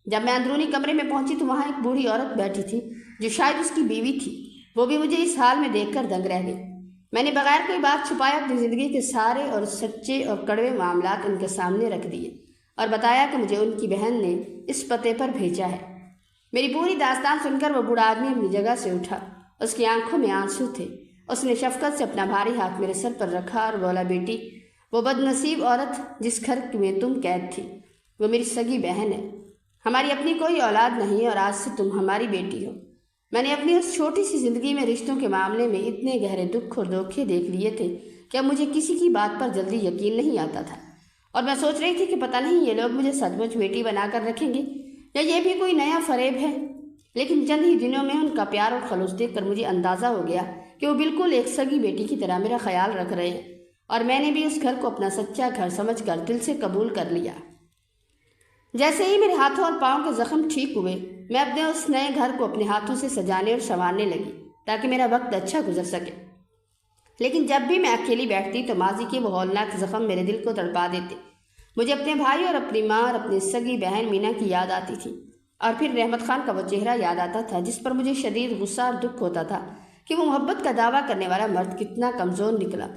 جب میں اندرونی کمرے میں پہنچی تو وہاں ایک بوڑھی عورت بیٹھی تھی جو شاید اس کی بیوی تھی۔ وہ بھی مجھے اس حال میں دیکھ کر دنگ رہ گئی۔ میں نے بغیر کوئی بات چھپائے اپنی زندگی کے سارے اور سچے اور کڑوے معاملات ان کے سامنے رکھ دیے اور بتایا کہ مجھے ان کی بہن نے اس پتے پر بھیجا ہے۔ میری پوری داستان سن کر وہ بوڑھا آدمی اپنی جگہ سے اٹھا۔ اس کی آنکھوں میں آنسو تھے۔ اس نے شفقت سے اپنا بھاری ہاتھ میرے سر پر رکھا اور بولا، بیٹی، وہ بد نصیب عورت جس گھر میں تم قید تھی وہ میری سگی بہن ہے۔ ہماری اپنی کوئی اولاد نہیں اور آج سے تم ہماری بیٹی ہو۔ میں نے اپنی اس چھوٹی سی زندگی میں رشتوں کے معاملے میں اتنے گہرے دکھ اور دھوکے دیکھ لیے تھے کہ اب مجھے کسی کی بات پر جلدی یقین نہیں آتا تھا، اور میں سوچ رہی تھی کہ پتہ نہیں یہ لوگ مجھے سچ مچ بیٹی بنا کر رکھیں گے یا یہ بھی کوئی نیا فریب ہے۔ لیکن چند ہی دنوں میں ان کا پیار اور خلوص دیکھ کر مجھے اندازہ ہو گیا کہ وہ بالکل ایک سگی بیٹی کی طرح میرا خیال رکھ رہے ہیں، اور میں نے بھی اس گھر کو اپنا سچا گھر سمجھ کر دل سے قبول کر لیا۔ جیسے ہی میرے ہاتھوں اور پاؤں کے زخم ٹھیک ہوئے، میں اپنے اس نئے گھر کو اپنے ہاتھوں سے سجانے اور سنوارنے لگی تاکہ میرا وقت اچھا گزر سکے۔ لیکن جب بھی میں اکیلی بیٹھتی تو ماضی کے وہ ہولناک زخم میرے دل کو تڑپا دیتے۔ مجھے اپنے بھائی اور اپنی ماں اور اپنی سگی بہن مینا کی یاد آتی تھی، اور پھر رحمت خان کا وہ چہرہ یاد آتا تھا جس پر مجھے شدید غصہ اور دکھ ہوتا تھا کہ وہ محبت کا دعویٰ کرنے والا مرد کتنا کمزور نکلا۔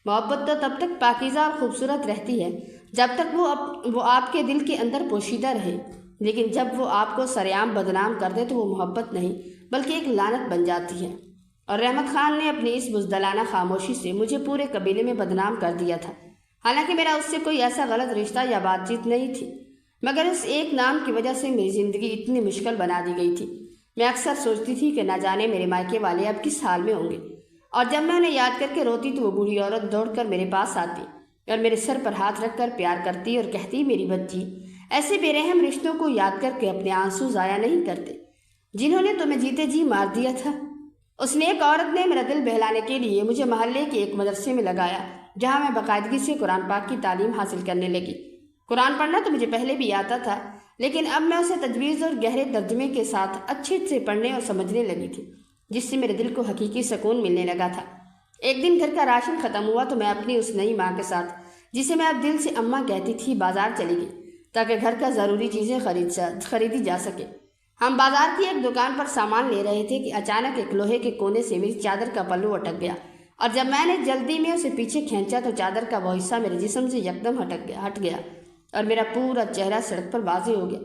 محبت تو تب تک پاکیزہ اور خوبصورت رہتی ہے جب تک وہ آپ کے دل کے اندر پوشیدہ رہے، لیکن جب وہ آپ کو سرعام بدنام کر دے تو وہ محبت نہیں بلکہ ایک لعنت بن جاتی ہے۔ اور رحمت خان نے اپنی اس بزدلانہ خاموشی سے مجھے پورے قبیلے میں بدنام کر دیا تھا، حالانکہ میرا اس سے کوئی ایسا غلط رشتہ یا بات چیت نہیں تھی، مگر اس ایک نام کی وجہ سے میری زندگی اتنی مشکل بنا دی گئی تھی۔ میں اکثر سوچتی تھی کہ نہ جانے میرے مائکے والے اب کس حال میں ہوں گے، اور جب میں انہیں یاد کر کے روتی تو وہ بوڑھی عورت دوڑ کر میرے پاس آتی اور میرے سر پر ہاتھ رکھ کر پیار کرتی اور کہتی، میری بچی، ایسے بے رحم رشتوں کو یاد کر کے اپنے آنسو ضائع نہیں کرتے جنہوں نے تمہیں جیتے جی مار دیا تھا۔ اس نیک عورت نے میرا دل بہلانے کے لیے مجھے محلے کے ایک مدرسے میں لگایا جہاں میں باقاعدگی سے قرآن پاک کی تعلیم حاصل کرنے لگی۔ قرآن پڑھنا تو مجھے پہلے بھی آتا تھا، لیکن اب میں اسے تجویز اور گہرے ترجمے کے ساتھ اچھے سے پڑھنے اور سمجھنے لگی تھی، جس سے میرے دل کو حقیقی سکون ملنے لگا تھا۔ ایک دن گھر کا راشن ختم ہوا تو میں اپنی اس نئی ماں کے ساتھ، جسے میں اب دل سے اماں کہتی تھی، بازار چلی گئی تاکہ گھر کا ضروری چیزیں خریدی جا سکے۔ ہم بازار کی ایک دکان پر سامان لے رہے تھے کہ اچانک ایک لوہے کے کونے سے میری چادر کا پلو اٹک گیا، اور جب میں نے جلدی میں اسے پیچھے کھینچا تو چادر کا وہ حصہ میرے جسم سے یکدم ہٹ گیا اور میرا پورا چہرہ سڑک پر واضح ہو گیا۔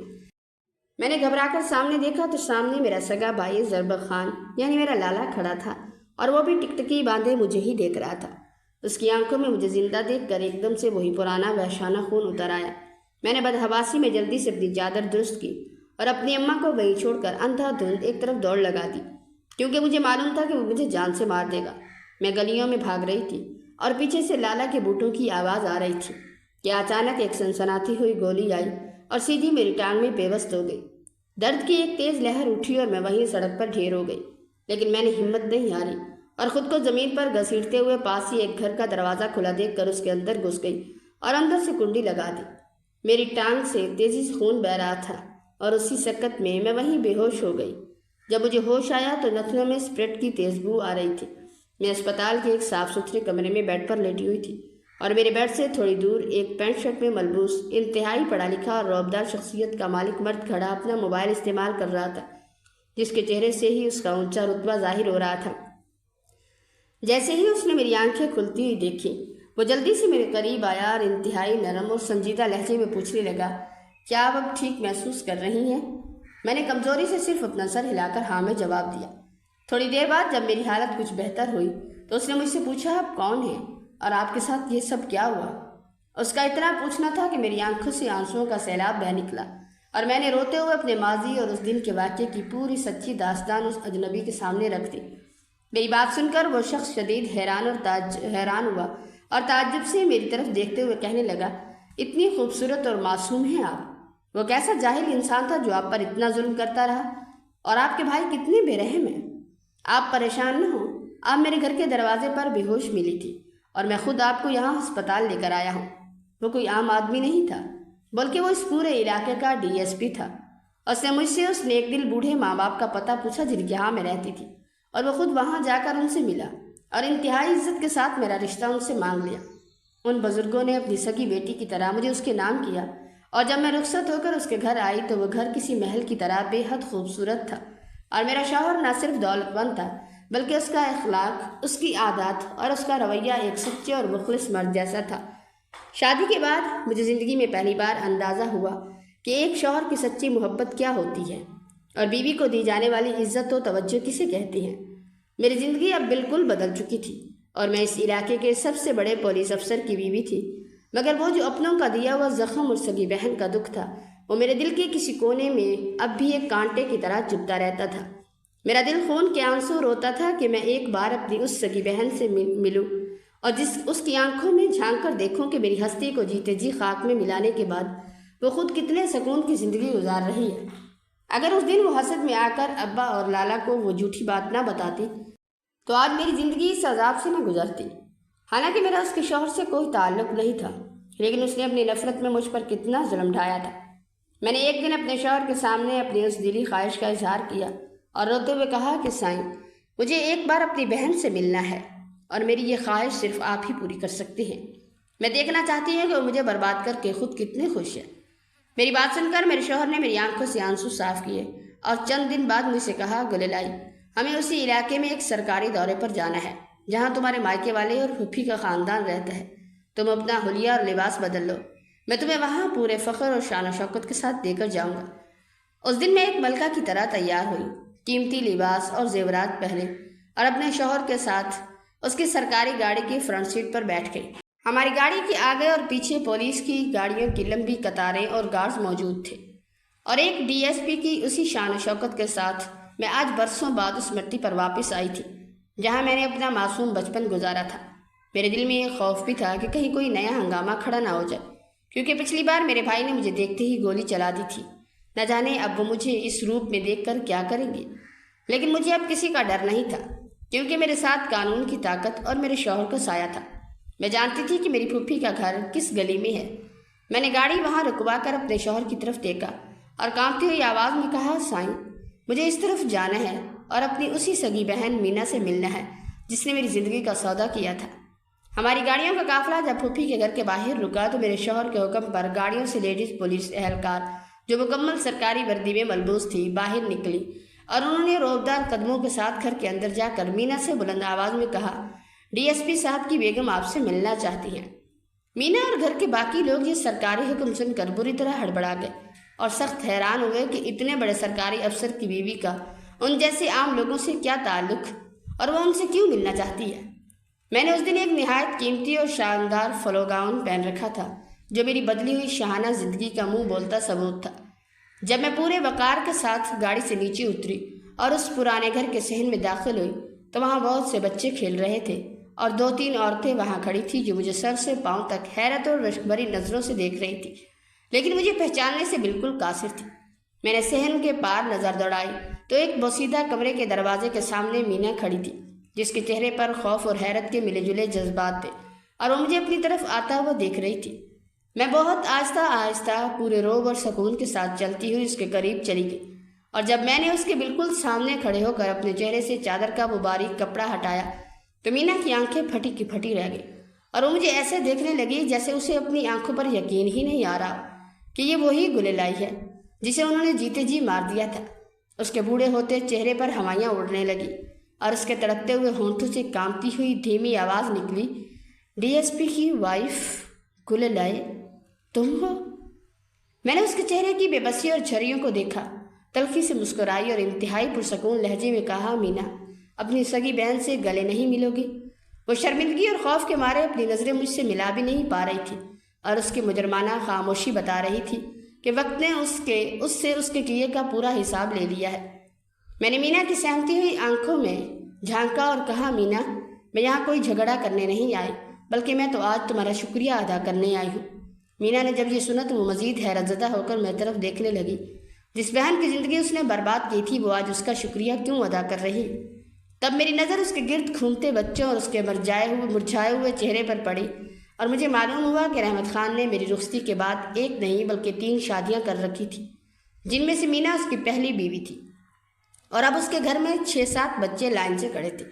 میں نے گھبرا کر سامنے دیکھا تو سامنے میرا سگا بھائی زربق خان یعنی میرا لالا کھڑا تھا، اور وہ بھی ٹکٹکی باندھے مجھے ہی دیکھ رہا تھا۔ اس کی آنکھوں میں مجھے زندہ دیکھ کر ایک دم سے وہی پرانا وحشانہ خون اتر آیا۔ میں نے بدحواسی میں جلدی سے اپنی چادر درست کی اور اپنی اماں کو وہیں چھوڑ کر اندھا دھند ایک طرف دوڑ لگا دی، کیونکہ مجھے معلوم تھا کہ وہ مجھے جان سے مار دے گا۔ میں گلیوں میں بھاگ رہی تھی اور پیچھے سے لالا کے بوٹوں کی آواز آ رہی تھی کہ اچانک ایک سنسناتی ہوئی گولی آئی اور سیدھی میری ٹانگ میں پیوست ہو گئی۔ درد کی ایک تیز لہر اٹھی اور میں وہیں سڑک پر ڈھیر ہو گئی، لیکن میں نے ہمت نہیں ہاری اور خود کو زمین پر گھسیٹتے ہوئے پاس ہی ایک گھر کا دروازہ کھلا دیکھ کر اس کے اندر گھس گئی اور اندر سے کنڈی لگا دی۔ میری ٹانگ سے تیزی سے خون بہہ رہا تھا اور اسی سکت میں وہیں بے ہوش ہو گئی۔ جب مجھے ہوش آیا تو نتنوں میں اسپرٹ کی تیز بو آ رہی تھی۔ میں اسپتال کے ایک صاف ستھرے کمرے میں بیڈ پر لیٹی ہوئی تھی، اور میرے بیڈ سے تھوڑی دور ایک پینٹ شرٹ میں ملبوس انتہائی پڑھا لکھا اور رعبدار شخصیت کا مالک مرد کھڑا اپنا موبائل استعمال کر رہا تھا، جس کے چہرے سے ہی اس کا اونچا رتبہ ظاہر ہو رہا تھا۔ جیسے ہی اس نے میری آنکھیں کھلتی ہوئی دیکھی، وہ جلدی سے میرے قریب آیا اور انتہائی نرم اور سنجیدہ لہجے میں پوچھنے لگا، کیا آپ اب ٹھیک محسوس کر رہی ہیں؟ میں نے کمزوری سے صرف اپنا سر ہلا کر ہاں میں جواب دیا۔ تھوڑی دیر بعد جب میری حالت کچھ بہتر ہوئی تو اس نے مجھ سے پوچھا، آپ کون ہیں اور آپ کے ساتھ یہ سب کیا ہوا؟ اس کا اتنا پوچھنا تھا کہ میری آنکھوں سے آنسوؤں کا سیلاب بہہ نکلا، اور میں نے روتے ہوئے اپنے ماضی اور اس دن کے واقعے کی پوری سچی داستان اس اجنبی کے سامنے رکھ دی۔ میری بات سن کر وہ شخص شدید حیران ہوا اور تعجب سے میری طرف دیکھتے ہوئے کہنے لگا، اتنی خوبصورت اور معصوم ہیں آپ؟ وہ کیسا جاہل انسان تھا جو آپ پر اتنا ظلم کرتا رہا؟ اور آپ کے بھائی کتنے بے رحم ہیں۔ آپ پریشان نہ ہوں، آپ میرے گھر کے دروازے پر بے ہوش ملی تھی اور میں خود آپ کو یہاں ہسپتال لے کر آیا ہوں۔ وہ کوئی عام آدمی نہیں تھا، بلکہ وہ اس پورے علاقے کا DSP تھا۔ اس نے مجھ سے اس نیک دل بوڑھے ماں باپ کا پتہ پوچھا جن کے ہاں میں رہتی تھی، اور وہ خود وہاں جا کر ان سے ملا اور انتہائی عزت کے ساتھ میرا رشتہ ان سے مانگ لیا۔ ان بزرگوں نے اپنی سگی بیٹی کی طرح مجھے اس کے نام کیا، اور جب میں رخصت ہو کر اس کے گھر آئی تو وہ گھر کسی محل کی طرح بے حد خوبصورت تھا، اور میرا شوہر نہ صرف دولت مند تھا بلکہ اس کا اخلاق، اس کی عادات اور اس کا رویہ ایک سچے اور مخلص مرد جیسا تھا۔ شادی کے بعد مجھے زندگی میں پہلی بار اندازہ ہوا کہ ایک شوہر کی سچی محبت کیا ہوتی ہے اور بیوی کو دی جانے والی عزت و توجہ کسے کہتی ہیں۔ میری زندگی اب بالکل بدل چکی تھی اور میں اس علاقے کے سب سے بڑے پولیس افسر کی بیوی تھی، مگر وہ جو اپنوں کا دیا ہوا زخم اور سگی بہن کا دکھ تھا وہ میرے دل کے کسی کونے میں اب بھی ایک کانٹے کی طرح چبھتا رہتا تھا۔ میرا دل خون کے آنسو روتا تھا کہ میں ایک بار اپنی اس سگی بہن سے ملوں اور اس کی آنکھوں میں جھانک کر دیکھوں کہ میری ہستی کو جیتے جی خاک میں ملانے کے بعد وہ خود کتنے سکون کی زندگی گزار رہی ہے۔ اگر اس دن وہ حسد میں آ کر ابا اور لالا کو وہ جھوٹی بات نہ بتاتی تو آج میری زندگی اس عذاب سے نہ گزرتی۔ حالانکہ میرا اس کے شوہر سے کوئی تعلق نہیں تھا، لیکن اس نے اپنی نفرت میں مجھ پر کتنا ظلم ڈھایا تھا۔ میں نے ایک دن اپنے شوہر کے سامنے اپنی اس دلی خواہش کا اظہار کیا اور روتے ہوئے کہا کہ سائیں، مجھے ایک بار اپنی بہن سے ملنا ہے اور میری یہ خواہش صرف آپ ہی پوری کر سکتی ہیں۔ میں دیکھنا چاہتی ہوں کہ وہ مجھے برباد کر کے خود کتنے خوش ہے۔ میری بات سن کر میرے شوہر نے میری آنکھوں سے آنسو صاف کیے اور چند دن بعد مجھ سے کہا، گللائی، ہمیں اسی علاقے میں ایک سرکاری دورے پر جانا ہے جہاں تمہارے مائکے والے اور پھوپھی کا خاندان رہتا ہے۔ تم اپنا حلیہ اور لباس بدل لو، میں تمہیں وہاں پورے فخر اور شان و شوکت کے ساتھ دے کر جاؤں گا۔ اس دن میں ایک ملکہ کی طرح تیار ہوئی، قیمتی لباس اور زیورات پہنے اور اپنے شوہر کے ساتھ اس کی سرکاری گاڑی کی فرنٹ سیٹ پر بیٹھ گئی۔ ہماری گاڑی کے آگے اور پیچھے پولیس کی گاڑیوں کی لمبی قطاریں اور گارڈز موجود تھے، اور ایک DSP کی اسی شان و شوکت کے ساتھ میں آج برسوں بعد اس مٹی پر واپس آئی تھی جہاں میں نے اپنا معصوم بچپن گزارا تھا۔ میرے دل میں یہ خوف بھی تھا کہ کہیں کوئی نیا ہنگامہ کھڑا نہ ہو جائے، کیونکہ پچھلی بار میرے بھائی نے مجھے دیکھتے ہی گولی چلا دی تھی۔ نہ جانے اب وہ مجھے اس روپ میں دیکھ کر کیا کریں گے، لیکن مجھے اب کسی کا ڈر نہیں تھا، کیونکہ میرے ساتھ قانون کی طاقت اور میرے شوہر کا سایہ تھا۔ میں جانتی تھی کہ میری پھوپھی کا گھر کس گلی میں ہے۔ میں نے گاڑی وہاں رکوا کر اپنے شوہر کی طرف دیکھا اور کانپتی ہوئی آواز میں کہا، سائیں، مجھے اس طرف جانا ہے اور اپنی اسی سگی بہن مینا سے ملنا ہے جس نے میری زندگی کا سودا کیا تھا۔ ہماری گاڑیوں کا قافلہ جب پھوپھی کے گھر کے باہر رکا تو میرے شوہر کے حکم پر گاڑیوں سے لیڈیز پولیس اہلکار جو مکمل سرکاری وردی میں ملبوس تھی باہر نکلی، اور انہوں نے روبدار قدموں کے ساتھ گھر کے اندر جا کر مینا سے بلند آواز میں کہا، DSP صاحب کی بیگم آپ سے ملنا چاہتی ہیں۔ مینا اور گھر کے باقی لوگ یہ سرکاری حکم سن کر بری طرح ہڑبڑا گئے اور سخت حیران ہوئے کہ اتنے بڑے سرکاری افسر کی بیوی کا ان جیسے عام لوگوں سے کیا تعلق اور وہ ان سے کیوں ملنا چاہتی ہے۔ میں نے اس دن ایک نہایت قیمتی اور شاندار فلو گاؤن پہن رکھا تھا جو میری بدلی ہوئی شاہانہ زندگی کا منہ بولتا ثبوت تھا۔ جب میں پورے وقار کے ساتھ گاڑی سے نیچے اتری اور اس پرانے گھر کے صحن میں داخل ہوئی تو وہاں بہت سے بچے کھیل رہے تھے اور 2-3 عورتیں وہاں کھڑی تھیں جو مجھے سر سے پاؤں تک حیرت اور رشک بھری نظروں سے دیکھ رہی تھی، لیکن مجھے پہچاننے سے بالکل قاصر تھی۔ میں نے صحن کے پار نظر دوڑائی تو ایک بوسیدہ کمرے کے دروازے کے سامنے مینا کھڑی تھی جس کے چہرے پر خوف اور حیرت کے ملے جلے جذبات تھے، اور وہ مجھے اپنی طرف آتا ہوا دیکھ رہی تھی۔ میں بہت آہستہ آہستہ پورے روب اور سکون کے ساتھ چلتی ہوئی اس کے قریب چلی گئی، اور جب میں نے اس کے بالکل سامنے کھڑے ہو کر اپنے چہرے سے چادر کا وہ باریک کپڑا ہٹایا تو مینا کی آنکھیں پھٹی کی پھٹی رہ گئی، اور وہ مجھے ایسے دیکھنے لگی جیسے اسے اپنی آنکھوں پر یقین ہی نہیں آ رہا کہ یہ وہی گللائی ہے جسے انہوں نے جیتے جی مار دیا تھا۔ اس کے بوڑھے ہوتے چہرے پر ہوائیاں اڑنے لگی اور اس کے تڑپتے ہوئے ہونٹوں سے کانپتی ہوئی دھیمی آواز نکلی، DSP کی وائف گللائی، تم ہو؟ میں نے اس کے چہرے کی بے بسی اور جھریوں کو دیکھا، تلخی سے مسکرائی اور انتہائی پرسکون لہجے میں کہا، مینا، اپنی سگی بہن سے گلے نہیں ملو گی؟ وہ شرمندگی اور خوف کے مارے اپنی نظریں مجھ سے ملا بھی نہیں پا رہی تھی اور اس کی مجرمانہ خاموشی بتا رہی تھی کہ وقت نے اس سے کیے کا پورا حساب لے لیا ہے۔ میں نے مینا کی سہمتی ہوئی آنکھوں میں جھانکا اور کہا، مینا، میں یہاں کوئی جھگڑا کرنے نہیں آئی، بلکہ میں تو آج تمہارا شکریہ ادا کرنے آئی ہوں۔ مینا نے جب یہ سنا تو وہ مزید حیرت زدہ ہو کر میری طرف دیکھنے لگی۔ جس بہن کی زندگی اس نے برباد کی تھی وہ آج اس کا شکریہ کیوں ادا کر رہی؟ تب میری نظر اس کے گرد گھومتے بچوں اور اس کے مرجھائے ہوئے چہرے پر پڑی اور مجھے معلوم ہوا کہ رحمت خان نے میری رخصتی کے بعد ایک نہیں بلکہ 3 شادیاں کر رکھی تھیں، جن میں سے مینا اس کی پہلی بیوی تھی، اور اب اس کے گھر میں 6-7 بچے لائن سے کھڑے تھے،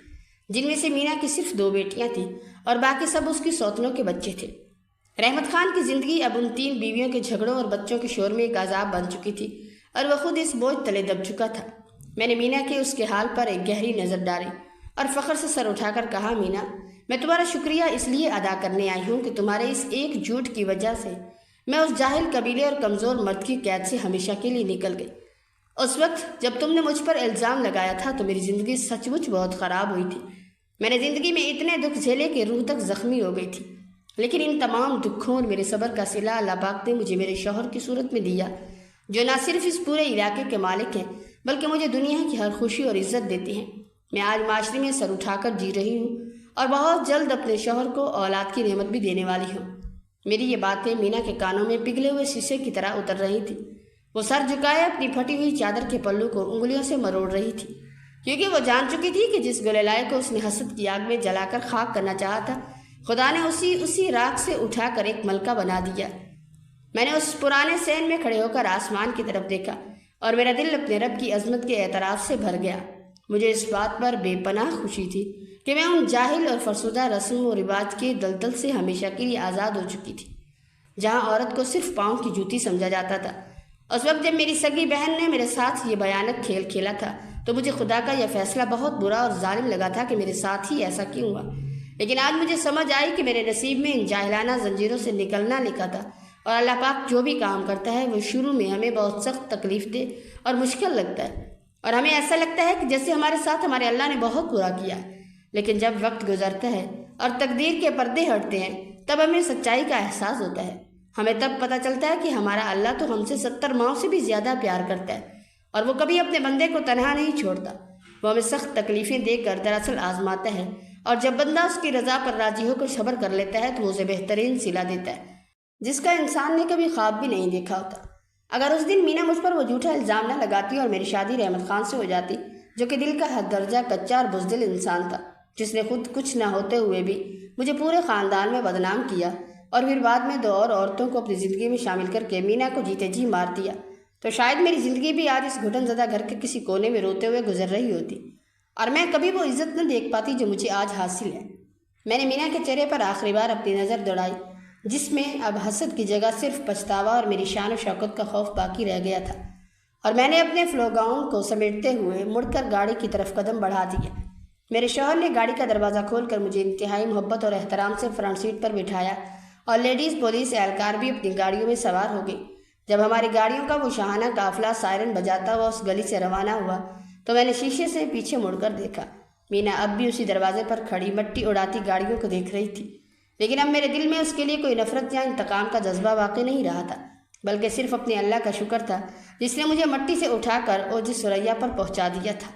جن میں سے مینا کی صرف 2 بیٹیاں تھیں اور باقی سب اس کی سوتنوں کے بچے تھے۔ رحمت خان کی زندگی اب ان 3 بیویوں کے جھگڑوں اور بچوں کے شور میں ایک عذاب بن چکی تھی اور وہ خود اس بوجھ تلے دب چکا تھا۔ میں نے مینا کے اس کے حال پر ایک گہری نظر ڈالی اور فخر سے سر اٹھا کر کہا، مینا، میں تمہارا شکریہ اس لیے ادا کرنے آئی ہوں کہ تمہارے اس ایک جھوٹ کی وجہ سے میں اس جاہل قبیلے اور کمزور مرد کی قید سے ہمیشہ کے لیے نکل گئی۔ اس وقت جب تم نے مجھ پر الزام لگایا تھا تو میری زندگی سچ مچ بہت خراب ہوئی تھی۔ میں نے زندگی میں اتنے دکھ جھیلے کہ روح تک زخمی ہو گئی تھی، لیکن ان تمام دکھوں اور میرے صبر کا صلہ اللہ پاک نے مجھے میرے شوہر کی صورت میں دیا، جو نہ صرف اس پورے علاقے کے مالک ہیں بلکہ مجھے دنیا کی ہر خوشی اور عزت دیتے ہیں۔ میں آج معاشرے میں سر اٹھا کر جی رہی ہوں اور بہت جلد اپنے شوہر کو اولاد کی نعمت بھی دینے والی ہوں۔ میری یہ باتیں مینا کے کانوں میں پگھلے ہوئے شیشے کی طرح اتر رہی تھی۔ وہ سر جھکائے اپنی پھٹی ہوئی چادر کے پلو کو انگلیوں سے مروڑ رہی تھی، کیونکہ وہ جان چکی تھی کہ جس گلے لائے کو اس نے حسد کی آگ میں جلا کر خاک کرنا چاہا تھا، خدا نے اسی راکھ سے اٹھا کر ایک ملکہ بنا دیا۔ میں نے اس پرانے صحن میں کھڑے ہو کر آسمان کی طرف دیکھا اور میرا دل اپنے رب کی عظمت کے اعتراف سے بھر گیا۔ مجھے اس بات پر بے پناہ خوشی تھی کہ میں ان جاہل اور فرسودہ رسم و رواج کے دلدل سے ہمیشہ کے لیے آزاد ہو چکی تھی، جہاں عورت کو صرف پاؤں کی جوتی سمجھا جاتا تھا۔ اس وقت جب میری سگی بہن نے میرے ساتھ یہ بھیانک کھیل کھیلا تھا تو مجھے خدا کا یہ فیصلہ بہت برا اور ظالم لگا تھا کہ میرے ساتھ ہی ایسا کیوں ہوا، لیکن آج مجھے سمجھ آئی کہ میرے نصیب میں ان جاہلانہ زنجیروں سے نکلنا لکھا تھا، اور اللہ پاک جو بھی کام کرتا ہے وہ شروع میں ہمیں بہت سخت تکلیف دہ اور مشکل لگتا ہے، اور ہمیں ایسا لگتا ہے کہ جیسے ہمارے ساتھ ہمارے اللہ نے بہت برا کیا، لیکن جب وقت گزرتا ہے اور تقدیر کے پردے ہٹتے ہیں تب ہمیں سچائی کا احساس ہوتا ہے۔ ہمیں تب پتہ چلتا ہے کہ ہمارا اللہ تو ہم سے 70 ماؤں سے بھی زیادہ پیار کرتا ہے، اور وہ کبھی اپنے بندے کو تنہا نہیں چھوڑتا۔ وہ ہمیں سخت تکلیفیں دے کر دراصل آزماتا ہے، اور جب بندہ اس کی رضا پر راضی ہو کر صبر کر لیتا ہے تو وہ اسے بہترین صلہ دیتا ہے، جس کا انسان نے کبھی خواب بھی نہیں دیکھا ہوتا۔ اگر اس دن مینا مجھ پر وہ جھوٹا الزام نہ لگاتی اور میری شادی رحمت خان سے ہو جاتی، جو کہ دل کا حد درجہ کچا اور بزدل انسان تھا، جس نے خود کچھ نہ ہوتے ہوئے بھی مجھے پورے خاندان میں بدنام کیا اور پھر بعد میں 2 اور عورتوں کو اپنی زندگی میں شامل کر کے مینا کو جیتے جی مار دیا، تو شاید میری زندگی بھی آج اس گھٹن زدہ گھر کے کسی کونے میں روتے ہوئے گزر رہی ہوتی، اور میں کبھی وہ عزت نہ دیکھ پاتی جو مجھے آج حاصل ہے۔ میں نے مینا کے چہرے پر آخری بار اپنی نظر دوڑائی، جس میں اب حسد کی جگہ صرف پچھتاوا اور میری شان و شوکت کا خوف باقی رہ گیا تھا، اور میں نے اپنے فلو گاؤن کو سمیٹتے ہوئے مڑ کر گاڑی کی طرف قدم بڑھا دیا۔ میرے شوہر نے گاڑی کا دروازہ کھول کر مجھے انتہائی محبت اور احترام سے فرنٹ سیٹ پر بٹھایا، اور لیڈیز پولیس اہلکار بھی اپنی گاڑیوں میں سوار ہو گئی۔ جب ہماری گاڑیوں کا وہ شاہانہ قافلہ سائرن بجاتا ہوا اس گلی سے روانہ ہوا تو میں نے شیشے سے پیچھے مڑ کر دیکھا۔ مینا اب بھی اسی دروازے پر کھڑی مٹی اڑاتی گاڑیوں کو دیکھ رہی تھی، لیکن اب میرے دل میں اس کے لیے کوئی نفرت یا انتقام کا جذبہ واقع نہیں رہا تھا، بلکہ صرف اپنے اللہ کا شکر تھا جس نے مجھے مٹی سے اٹھا کر اوج ثریا پر پہنچا دیا تھا۔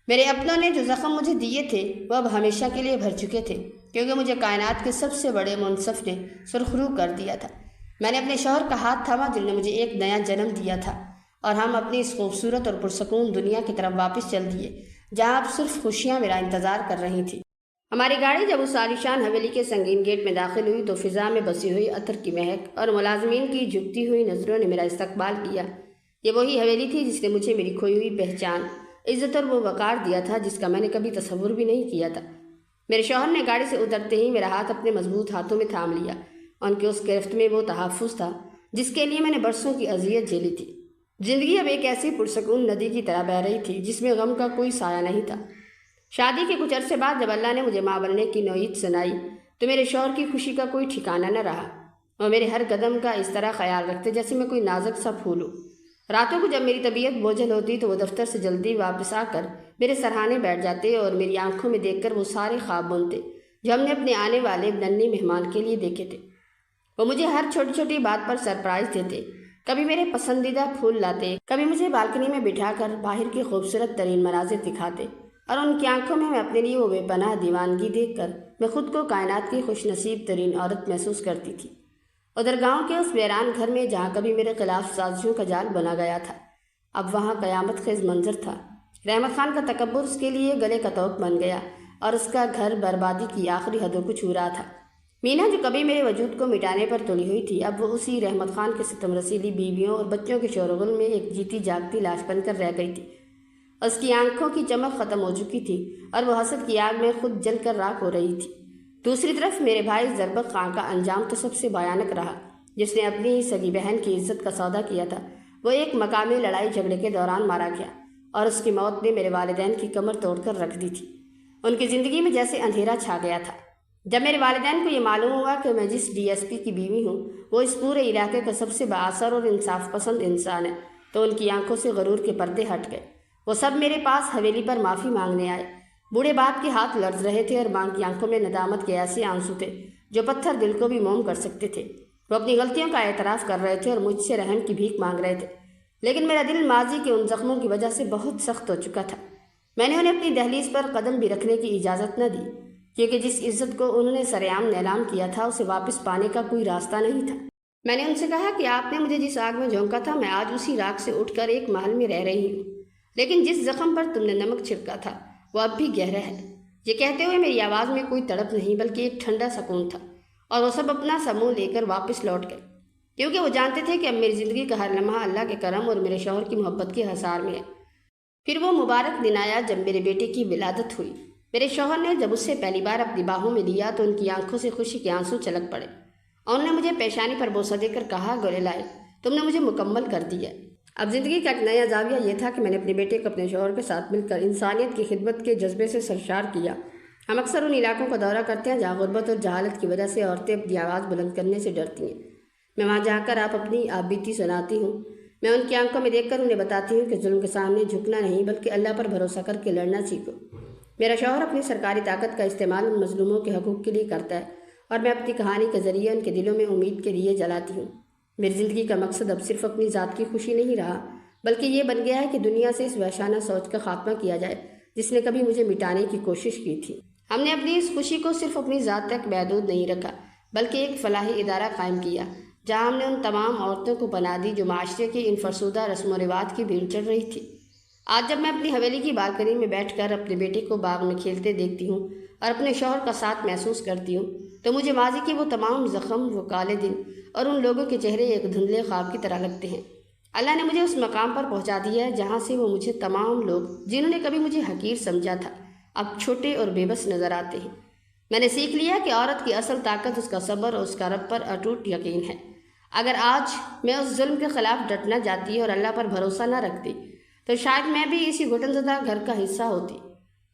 میرے اپنوں نے جو زخم مجھے دیے تھے وہ اب ہمیشہ کے لیے بھر چکے تھے، کیونکہ مجھے کائنات کے سب سے بڑے منصف نے سرخرو کر دیا تھا۔ میں نے اپنے شوہر کا ہاتھ تھاما جن نے مجھے ایک نیا جنم دیا تھا، اور ہم اپنی اس خوبصورت اور پرسکون دنیا کی طرف واپس چل دیے جہاں اب صرف خوشیاں میرا انتظار کر رہی تھیں۔ ہماری گاڑی جب اس عالیشان حویلی کے سنگین گیٹ میں داخل ہوئی تو فضا میں بسی ہوئی عطر کی مہک اور ملازمین کی جھکتی ہوئی نظروں نے میرا استقبال کیا۔ یہ وہی حویلی تھی جس نے مجھے میری کھوئی ہوئی پہچان، عزت اور وہ وقار دیا تھا جس کا میں نے کبھی تصور بھی نہیں کیا تھا۔ میرے شوہر نے گاڑی سے اترتے ہی میرا ہاتھ اپنے مضبوط ہاتھوں میں تھام لیا۔ ان کے اس گرفت میں وہ تحفظ تھا جس کے لیے میں نے برسوں کی اذیت جھیلی تھی۔ زندگی اب ایک ایسی پرسکون ندی کی طرح بہہ رہی تھی جس میں غم کا کوئی سایہ نہیں تھا۔ شادی کے کچھ عرصے بعد جب اللہ نے مجھے ماں بننے کی نوعیت سنائی تو میرے شوہر کی خوشی کا کوئی ٹھکانہ نہ رہا۔ وہ میرے ہر قدم کا اس طرح خیال رکھتے جیسے میں کوئی نازک سا پھول ہوں۔ راتوں کو جب میری طبیعت بوجھل ہوتی تو وہ دفتر سے جلدی واپس آ کر میرے سرہانے بیٹھ جاتے اور میری آنکھوں میں دیکھ کر وہ سارے خواب بنتے جو ہم نے اپنے آنے والے ننھے مہمان کے لیے دیکھے تھے۔ وہ مجھے ہر چھوٹی چھوٹی بات پر سرپرائز دیتے، کبھی میرے پسندیدہ پھول لاتے، کبھی مجھے بالکنی میں بٹھا کر باہر کے خوبصورت ترین مناظر دکھاتے، اور ان کی آنکھوں میں اپنے لیے وہ بے پناہ دیوانگی دیکھ کر میں خود کو کائنات کی خوش نصیب ترین عورت محسوس کرتی تھی۔ ادھر گاؤں کے اس ویران گھر میں جہاں کبھی میرے خلاف سازشوں کا جال بنا گیا تھا، اب وہاں قیامت خیز منظر تھا۔ رحمت خان کا تکبر اس کے لیے گلے کا توق بن گیا اور اس کا گھر بربادی کی آخری حدوں کو چھو رہا تھا۔ مینا جو کبھی میرے وجود کو مٹانے پر تلی ہوئی تھی، اب وہ اسی رحمت خان کے ستم رسیلی بیویوں اور بچوں کے شورغل میں ایک جیتی جاگتی لاش بن کر رہ گئی تھی۔ اس کی آنکھوں کی چمک ختم ہو چکی تھی اور وہ حسد کی آگ میں خود جل کر راکھ ہو رہی تھی۔ دوسری طرف میرے بھائی زربق خان کا انجام تو سب سے بھیانک رہا، جس نے اپنی ہی سگی بہن کی عزت کا سودا کیا تھا۔ وہ ایک مقامی لڑائی جھگڑے کے دوران مارا گیا اور اس کی موت نے میرے والدین کی کمر توڑ کر رکھ دی تھی۔ ان کی زندگی میں جیسے اندھیرا چھا گیا تھا۔ جب میرے والدین کو یہ معلوم ہوا کہ میں جس ڈی ایس پی کی بیوی ہوں وہ اس پورے علاقے کا سب سے بااثر اور انصاف پسند انسان ہے، تو ان کی آنکھوں سے غرور کے پردے ہٹ گئے۔ وہ سب میرے پاس حویلی پر معافی مانگنے آئے۔ بوڑھے باپ کے ہاتھ لرز رہے تھے اور ماں کی آنکھوں میں ندامت کے ایسے آنسو تھے جو پتھر دل کو بھی موم کر سکتے تھے۔ وہ اپنی غلطیوں کا اعتراف کر رہے تھے اور مجھ سے رحم کی بھیک مانگ رہے تھے، لیکن میرا دل ماضی کے ان زخموں کی وجہ سے بہت سخت ہو چکا تھا۔ میں نے انہیں اپنی دہلیز پر قدم بھی رکھنے کی اجازت نہ دی، کیونکہ جس عزت کو انہوں نے سرعام نیلام کیا تھا اسے واپس پانے کا کوئی راستہ نہیں تھا۔ میں نے ان سے کہا کہ آپ نے مجھے جس آگ میں جھونکا تھا میں آج اسی راکھ سے اٹھ کر ایک محل میں رہ رہی ہوں، لیکن جس زخم پر تم نے نمک چھڑکا تھا وہ اب بھی گہرا ہے۔ یہ کہتے ہوئے میری آواز میں کوئی تڑپ نہیں بلکہ ایک ٹھنڈا سکون تھا، اور وہ سب اپنا سا منہ لے کر واپس لوٹ گئے، کیونکہ وہ جانتے تھے کہ اب میری زندگی کا ہر لمحہ اللہ کے کرم اور میرے شوہر کی محبت کے حصار میں ہے۔ پھر وہ مبارک دن آیا جب میرے بیٹے کی ولادت ہوئی۔ میرے شوہر نے جب اس سے پہلی بار اپنی باہوں میں لیا تو ان کی آنکھوں سے خوشی کے آنسو چھلک پڑے، اور انہوں نے مجھے پیشانی پر بوسہ دے کر کہا، گلے لائے، تم نے مجھے مکمل کر دیا۔ اب زندگی کا ایک نیا زاویہ یہ تھا کہ میں نے اپنے بیٹے کو اپنے شوہر کے ساتھ مل کر انسانیت کی خدمت کے جذبے سے سرشار کیا۔ ہم اکثر ان علاقوں کا دورہ کرتے ہیں جہاں غربت اور جہالت کی وجہ سے عورتیں اپنی آواز بلند کرنے سے ڈرتی ہیں۔ میں وہاں جا کر اپنی آپ بیتی سناتی ہوں۔ میں ان کی آنکھوں میں دیکھ کر انہیں بتاتی ہوں کہ ظلم کے سامنے جھکنا نہیں بلکہ اللہ پر بھروسہ کر کے لڑنا سیکھو۔ میرا شوہر اپنی سرکاری طاقت کا استعمال ان مظلوموں کے حقوق کے لیے کرتا ہے، اور میں اپنی کہانی کے ذریعے ان کے دلوں میں امید کے لیے جلاتی ہوں۔ میری زندگی کا مقصد اب صرف اپنی ذات کی خوشی نہیں رہا، بلکہ یہ بن گیا ہے کہ دنیا سے اس وحشانہ سوچ کا خاتمہ کیا جائے جس نے کبھی مجھے مٹانے کی کوشش کی تھی۔ ہم نے اپنی اس خوشی کو صرف اپنی ذات تک محدود نہیں رکھا بلکہ ایک فلاحی ادارہ قائم کیا جہاں ہم نے ان تمام عورتوں کو پناہ دی جو معاشرے کی ان فرسودہ رسم و رواج کی بھیڑ چڑھ رہی تھی۔ آج جب میں اپنی حویلی کی بالکنی میں بیٹھ کر اپنے بیٹے کو باغ میں کھیلتے دیکھتی ہوں اور اپنے شوہر کا ساتھ محسوس کرتی ہوں تو مجھے ماضی کے وہ تمام زخم، وہ کالے دن اور ان لوگوں کے چہرے ایک دھندلے خواب کی طرح لگتے ہیں۔ اللہ نے مجھے اس مقام پر پہنچا دیا ہے جہاں سے وہ مجھے تمام لوگ جنہوں نے کبھی مجھے حقیر سمجھا تھا اب چھوٹے اور بے بس نظر آتے ہیں۔ میں نے سیکھ لیا کہ عورت کی اصل طاقت اس کا صبر اور اس کا رب پر اٹوٹ یقین ہے۔ اگر آج میں اس ظلم کے خلاف ڈٹ نہ جاتی اور اللہ پر بھروسہ نہ رکھتی تو شاید میں بھی اسی گھٹن زدہ گھر کا حصہ ہوتی۔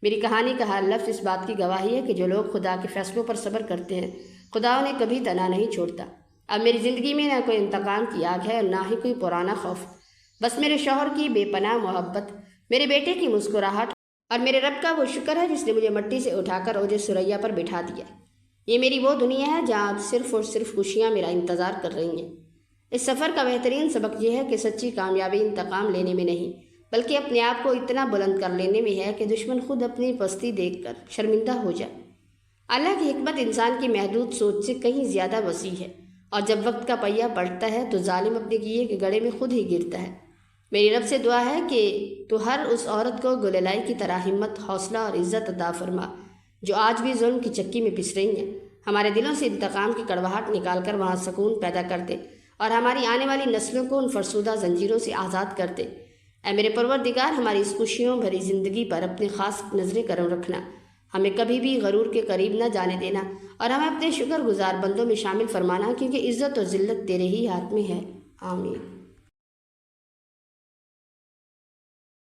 میری کہانی کا ہر لفظ اس بات کی گواہی ہے کہ جو لوگ خدا کے فیصلوں پر صبر کرتے ہیں خدا انہیں کبھی تنہا نہیں چھوڑتا۔ اب میری زندگی میں نہ کوئی انتقام کی آگ ہے اور نہ ہی کوئی پرانا خوف، بس میرے شوہر کی بے پناہ محبت، میرے بیٹے کی مسکراہٹ اور میرے رب کا وہ شکر ہے جس نے مجھے مٹی سے اٹھا کر اوج ثریا پر بٹھا دیا۔ یہ میری وہ دنیا ہے جہاں اب صرف اور صرف خوشیاں میرا انتظار کر رہی ہیں۔ اس سفر کا بہترین سبق یہ ہے کہ سچی کامیابی انتقام لینے میں نہیں بلکہ اپنے آپ کو اتنا بلند کر لینے میں ہے کہ دشمن خود اپنی پستی دیکھ کر شرمندہ ہو جائے۔ اللہ کی حکمت انسان کی محدود سوچ سے کہیں زیادہ وسیع ہے، اور جب وقت کا پہیہ پلٹتا ہے تو ظالم اپنے کیے کے گڑھے میں خود ہی گرتا ہے۔ میری رب سے دعا ہے کہ تو ہر اس عورت کو گللائی کی طرح ہمت، حوصلہ اور عزت عطا فرما جو آج بھی ظلم کی چکی میں پس رہی ہیں۔ ہمارے دلوں سے انتقام کی کڑواہٹ نکال کر وہاں سکون پیدا کر دے اور ہماری آنے والی نسلوں کو ان فرسودہ زنجیروں سے آزاد کر دے۔ اے میرے پروردگار، ہماری اس خوشیوں بھری زندگی پر اپنے خاص نظر کرم رکھنا، ہمیں کبھی بھی غرور کے قریب نہ جانے دینا اور ہمیں اپنے شکر گزار بندوں میں شامل فرمانا، کیونکہ عزت اور ذلت تیرے ہی ہاتھ میں ہے۔ آمین۔